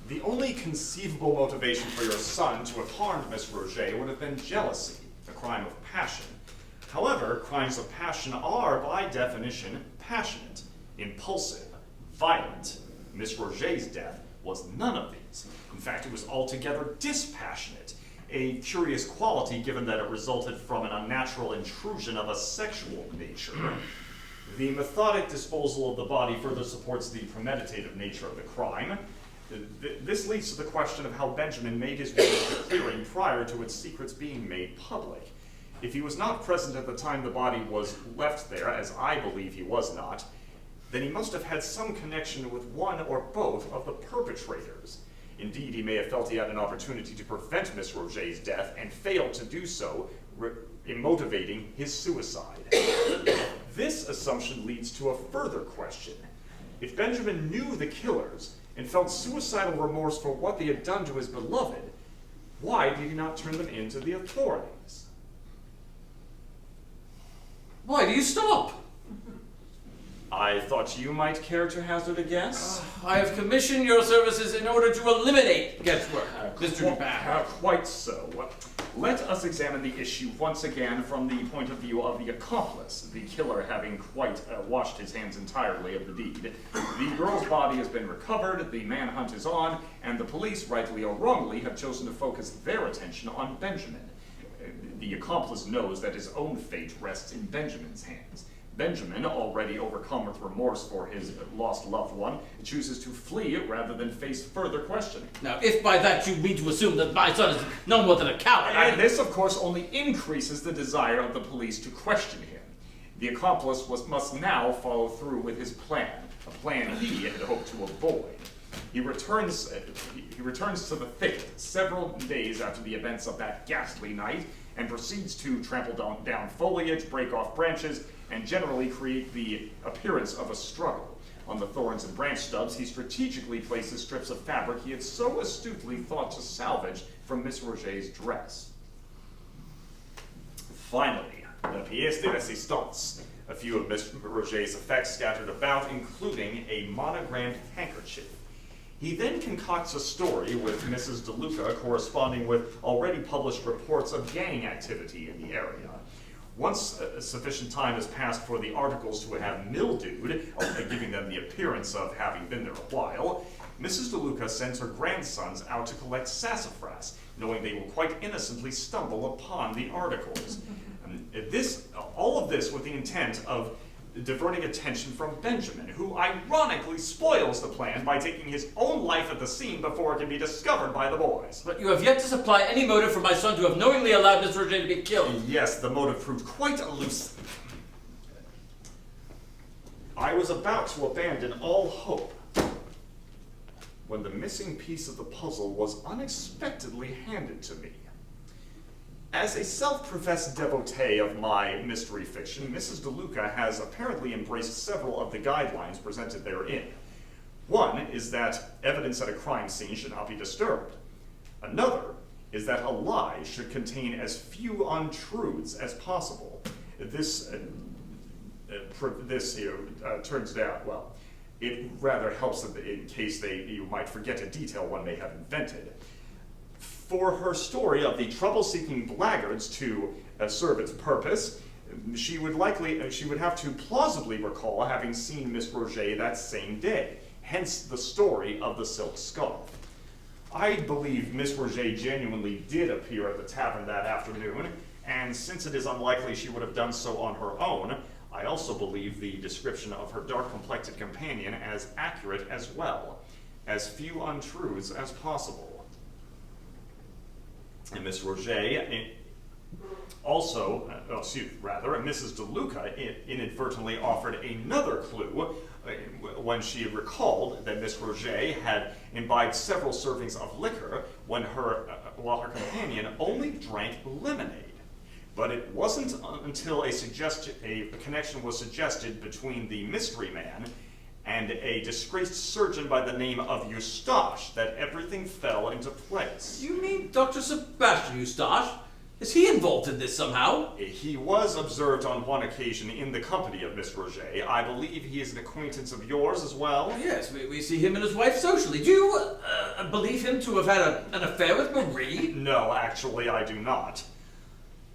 The only conceivable motivation for your son to have harmed Miss Roget would have been jealousy, a crime of passion. However, crimes of passion are, by definition, passionate, impulsive, violent. Miss Roget's death was none of these. In fact, it was altogether dispassionate, a curious quality given that it resulted from an unnatural intrusion of a sexual nature. The methodic disposal of the body further supports the premeditative nature of the crime. This leads to the question of how Benjamin made his way to the clearing prior to its secrets being made public. If he was not present at the time the body was left there, as I believe he was not, then he must have had some connection with one or both of the perpetrators. Indeed, he may have felt he had an opportunity to prevent Miss Roget's death and failed to do so, in motivating his suicide. This assumption leads to a further question. If Benjamin knew the killers and felt suicidal remorse for what they had done to his beloved, why did he not turn them in to the authorities? Why do you stop? I thought you might care to hazard a guess? I have commissioned your services in order to eliminate guesswork, Mr. Dupin. Quite so. Let us examine the issue once again from the point of view of the accomplice, the killer having quite washed his hands entirely of the deed. The girl's body has been recovered, the manhunt is on, and the police, rightly or wrongly, have chosen to focus their attention on Benjamin. The accomplice knows that his own fate rests in Benjamin's hands. Benjamin, already overcome with remorse for his lost loved one, chooses to flee rather than face further questioning. Now, if by that you mean to assume that my son is no more than a coward, And this, of course, only increases the desire of the police to question him. The accomplice must now follow through with his plan, a plan he had hoped to avoid. He returns to the thicket several days after the events of that ghastly night, and proceeds to trample down foliage, break off branches, and generally create the appearance of a struggle. On the thorns and branch stubs, he strategically places strips of fabric he had so astutely thought to salvage from Miss Roget's dress. Finally, the pièce de résistance. a few of Miss Roget's effects scattered about, including a monogrammed handkerchief. He then concocts a story with Mrs. DeLuca corresponding with already published reports of gang activity in the area. Once sufficient time has passed for the articles to have mildewed, giving them the appearance of having been there a while, Mrs. DeLuca sends her grandsons out to collect sassafras, knowing they will quite innocently stumble upon the articles. All of this with the intent of diverting attention from Benjamin, who ironically spoils the plan by taking his own life at the scene before it can be discovered by the boys. But you have yet to supply any motive for my son to have knowingly allowed Miss Roget to be killed. Yes, the motive proved quite elusive. I was about to abandon all hope when the missing piece of the puzzle was unexpectedly handed to me. As a self-professed devotee of my mystery fiction, Mrs. DeLuca has apparently embraced several of the guidelines presented therein. One is that evidence at a crime scene should not be disturbed. Another is that a lie should contain as few untruths as possible. This turns out, well, it rather helps in case you might forget a detail one may have invented. For her story of the trouble-seeking blackguards to serve its purpose, she would have to plausibly recall having seen Miss Roget that same day, hence the story of the silk scarf. I believe Miss Roget genuinely did appear at the tavern that afternoon, and since it is unlikely she would have done so on her own, I also believe the description of her dark-complected companion as accurate as well, as few untruths as possible. And Miss Roget Mrs. DeLuca inadvertently offered another clue when she recalled that Miss Roget had imbibed several servings of liquor while her companion only drank lemonade. But it wasn't until a connection was suggested between the mystery man and a disgraced surgeon by the name of Eustache that everything fell into place. You mean Dr. Sebastian Eustache? Is he involved in this somehow? He was observed on one occasion in the company of Miss Roget. I believe he is an acquaintance of yours as well. Yes, we see him and his wife socially. Do you believe him to have had an affair with Marie? No, actually, I do not.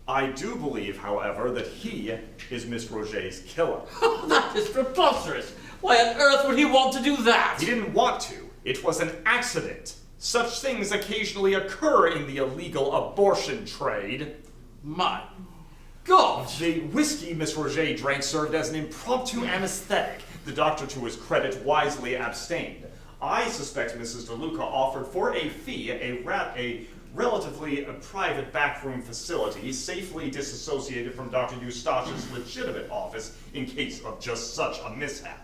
I do believe, however, that he is Miss Roget's killer. That is preposterous. Why on earth would he want to do that? He didn't want to. It was an accident. Such things occasionally occur in the illegal abortion trade. My God! The whiskey Miss Roget drank served as an impromptu anesthetic. The doctor, to his credit, wisely abstained. I suspect Mrs. DeLuca offered for a fee a relatively private backroom facility safely disassociated from Dr. Eustache's legitimate office in case of just such a mishap.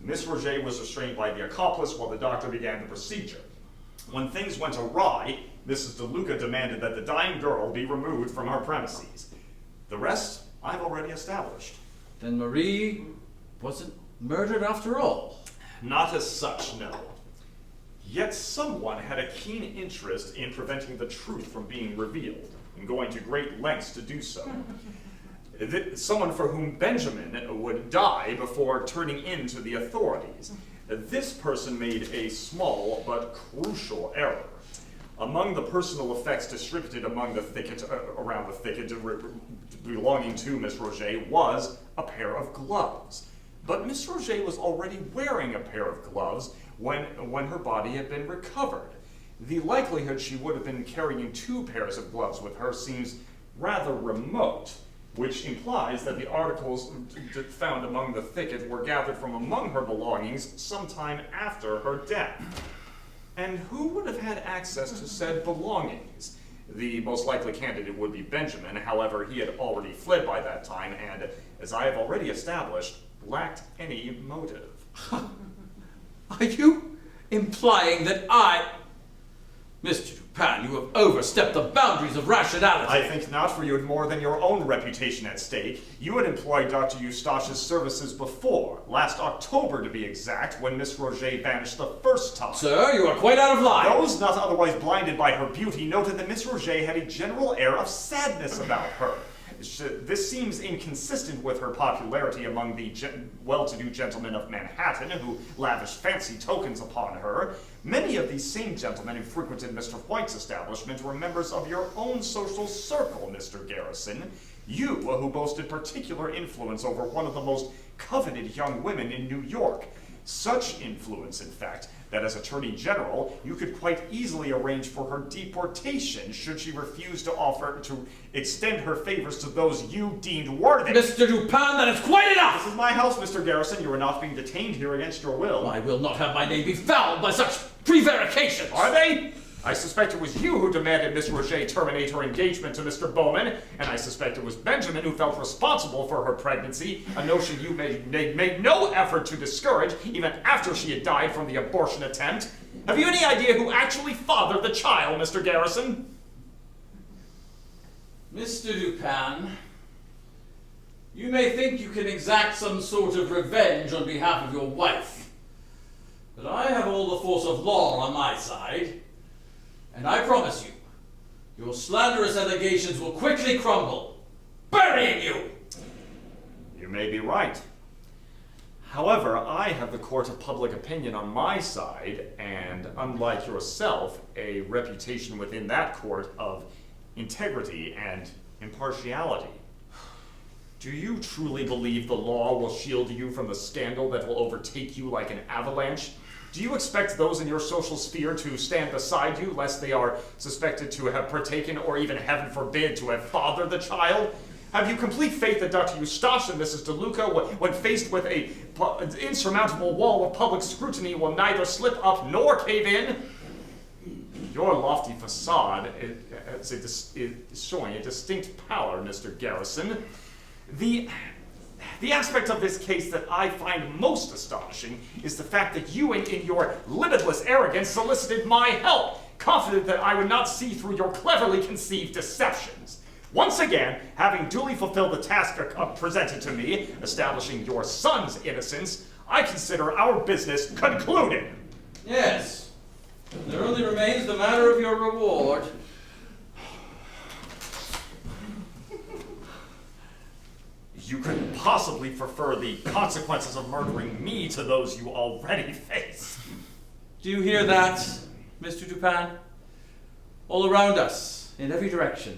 Miss Roget was restrained by the accomplice while the doctor began the procedure. When things went awry, Mrs. DeLuca demanded that the dying girl be removed from her premises. The rest I've already established. Then Marie wasn't murdered after all? Not as such, no. Yet someone had a keen interest in preventing the truth from being revealed, and going to great lengths to do so. Someone for whom Benjamin would die before turning in to the authorities. This person made a small but crucial error. Among the personal effects distributed around the thicket belonging to Miss Roget was a pair of gloves. But Miss Roget was already wearing a pair of gloves when her body had been recovered. The likelihood she would have been carrying two pairs of gloves with her seems rather remote, which implies that the articles found among the thicket were gathered from among her belongings sometime after her death. And who would have had access to said belongings? The most likely candidate would be Benjamin. However, he had already fled by that time and, as I have already established, lacked any motive. Are you implying that Mr. Dupin, you have overstepped the boundaries of rationality? I think not, for you had more than your own reputation at stake. You had employed Dr. Eustache's services before, last October to be exact, when Miss Roget vanished the first time. Sir, you are quite out of line. Those not otherwise blinded by her beauty noted that Miss Roget had a general air of sadness about her. this seems inconsistent with her popularity among the well-to-do gentlemen of Manhattan who lavished fancy tokens upon her. Many of these same gentlemen who frequented Mr. White's establishment were members of your own social circle, Mr. Garrison. You, who boasted particular influence over one of the most coveted young women in New York. Such influence, in fact, that as Attorney General, you could quite easily arrange for her deportation should she refuse to offer to extend her favors to those you deemed worthy. Mr. Dupin, that is quite enough! This is my house, Mr. Garrison. You are not being detained here against your will. I will not have my name be fouled by such prevarications. Are they? I suspect it was you who demanded Miss Roget terminate her engagement to Mr. Bowman, and I suspect it was Benjamin who felt responsible for her pregnancy, a notion you made no effort to discourage, even after she had died from the abortion attempt. Have you any idea who actually fathered the child, Mr. Garrison? Mr. Dupin, you may think you can exact some sort of revenge on behalf of your wife, but I have all the force of law on my side. And I promise you, your slanderous allegations will quickly crumble, burying you! You may be right. However, I have the court of public opinion on my side, and unlike yourself, a reputation within that court of integrity and impartiality. Do you truly believe the law will shield you from the scandal that will overtake you like an avalanche? Do you expect those in your social sphere to stand beside you lest they are suspected to have partaken or even, heaven forbid, to have fathered the child? Have you complete faith that Dr. Eustache and Mrs. DeLuca, when faced with an insurmountable wall of public scrutiny, will neither slip up nor cave in? Your lofty facade is showing a distinct pallor, Mr. Garrison. The aspect of this case that I find most astonishing is the fact that you, in your limitless arrogance, solicited my help, confident that I would not see through your cleverly conceived deceptions. Once again, having duly fulfilled the task presented to me, establishing your son's innocence, I consider our business concluded. Yes. There only remains the matter of your reward. You couldn't possibly prefer the consequences of murdering me to those you already face. Do you hear that, Mr. Dupin? All around us, in every direction,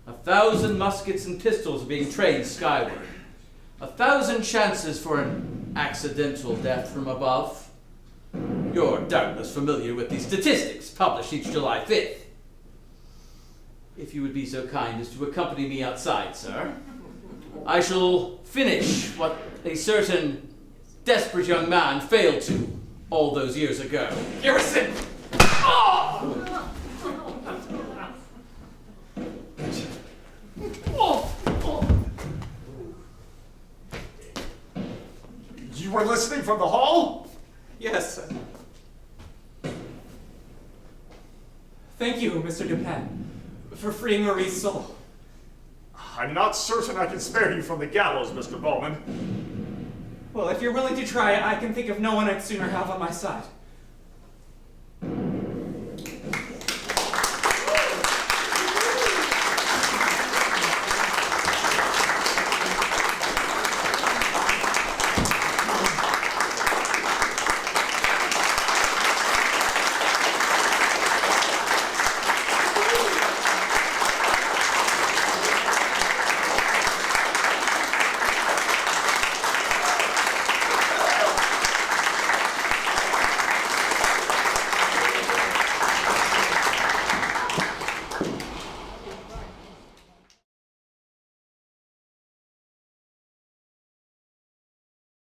1,000 muskets and pistols are being trained skyward. 1,000 chances for an accidental death from above. You're doubtless familiar with the statistics published each July 5th. If you would be so kind as to accompany me outside, sir, I shall finish what a certain desperate young man failed to all those years ago. Garrison! Oh! You were listening from the hall? Yes. Thank you, Mr. Dupin, for freeing Marie's soul. I'm not certain I can spare you from the gallows, Mr. Bowman. Well, if you're willing to try it, I can think of no one I'd sooner have on my side.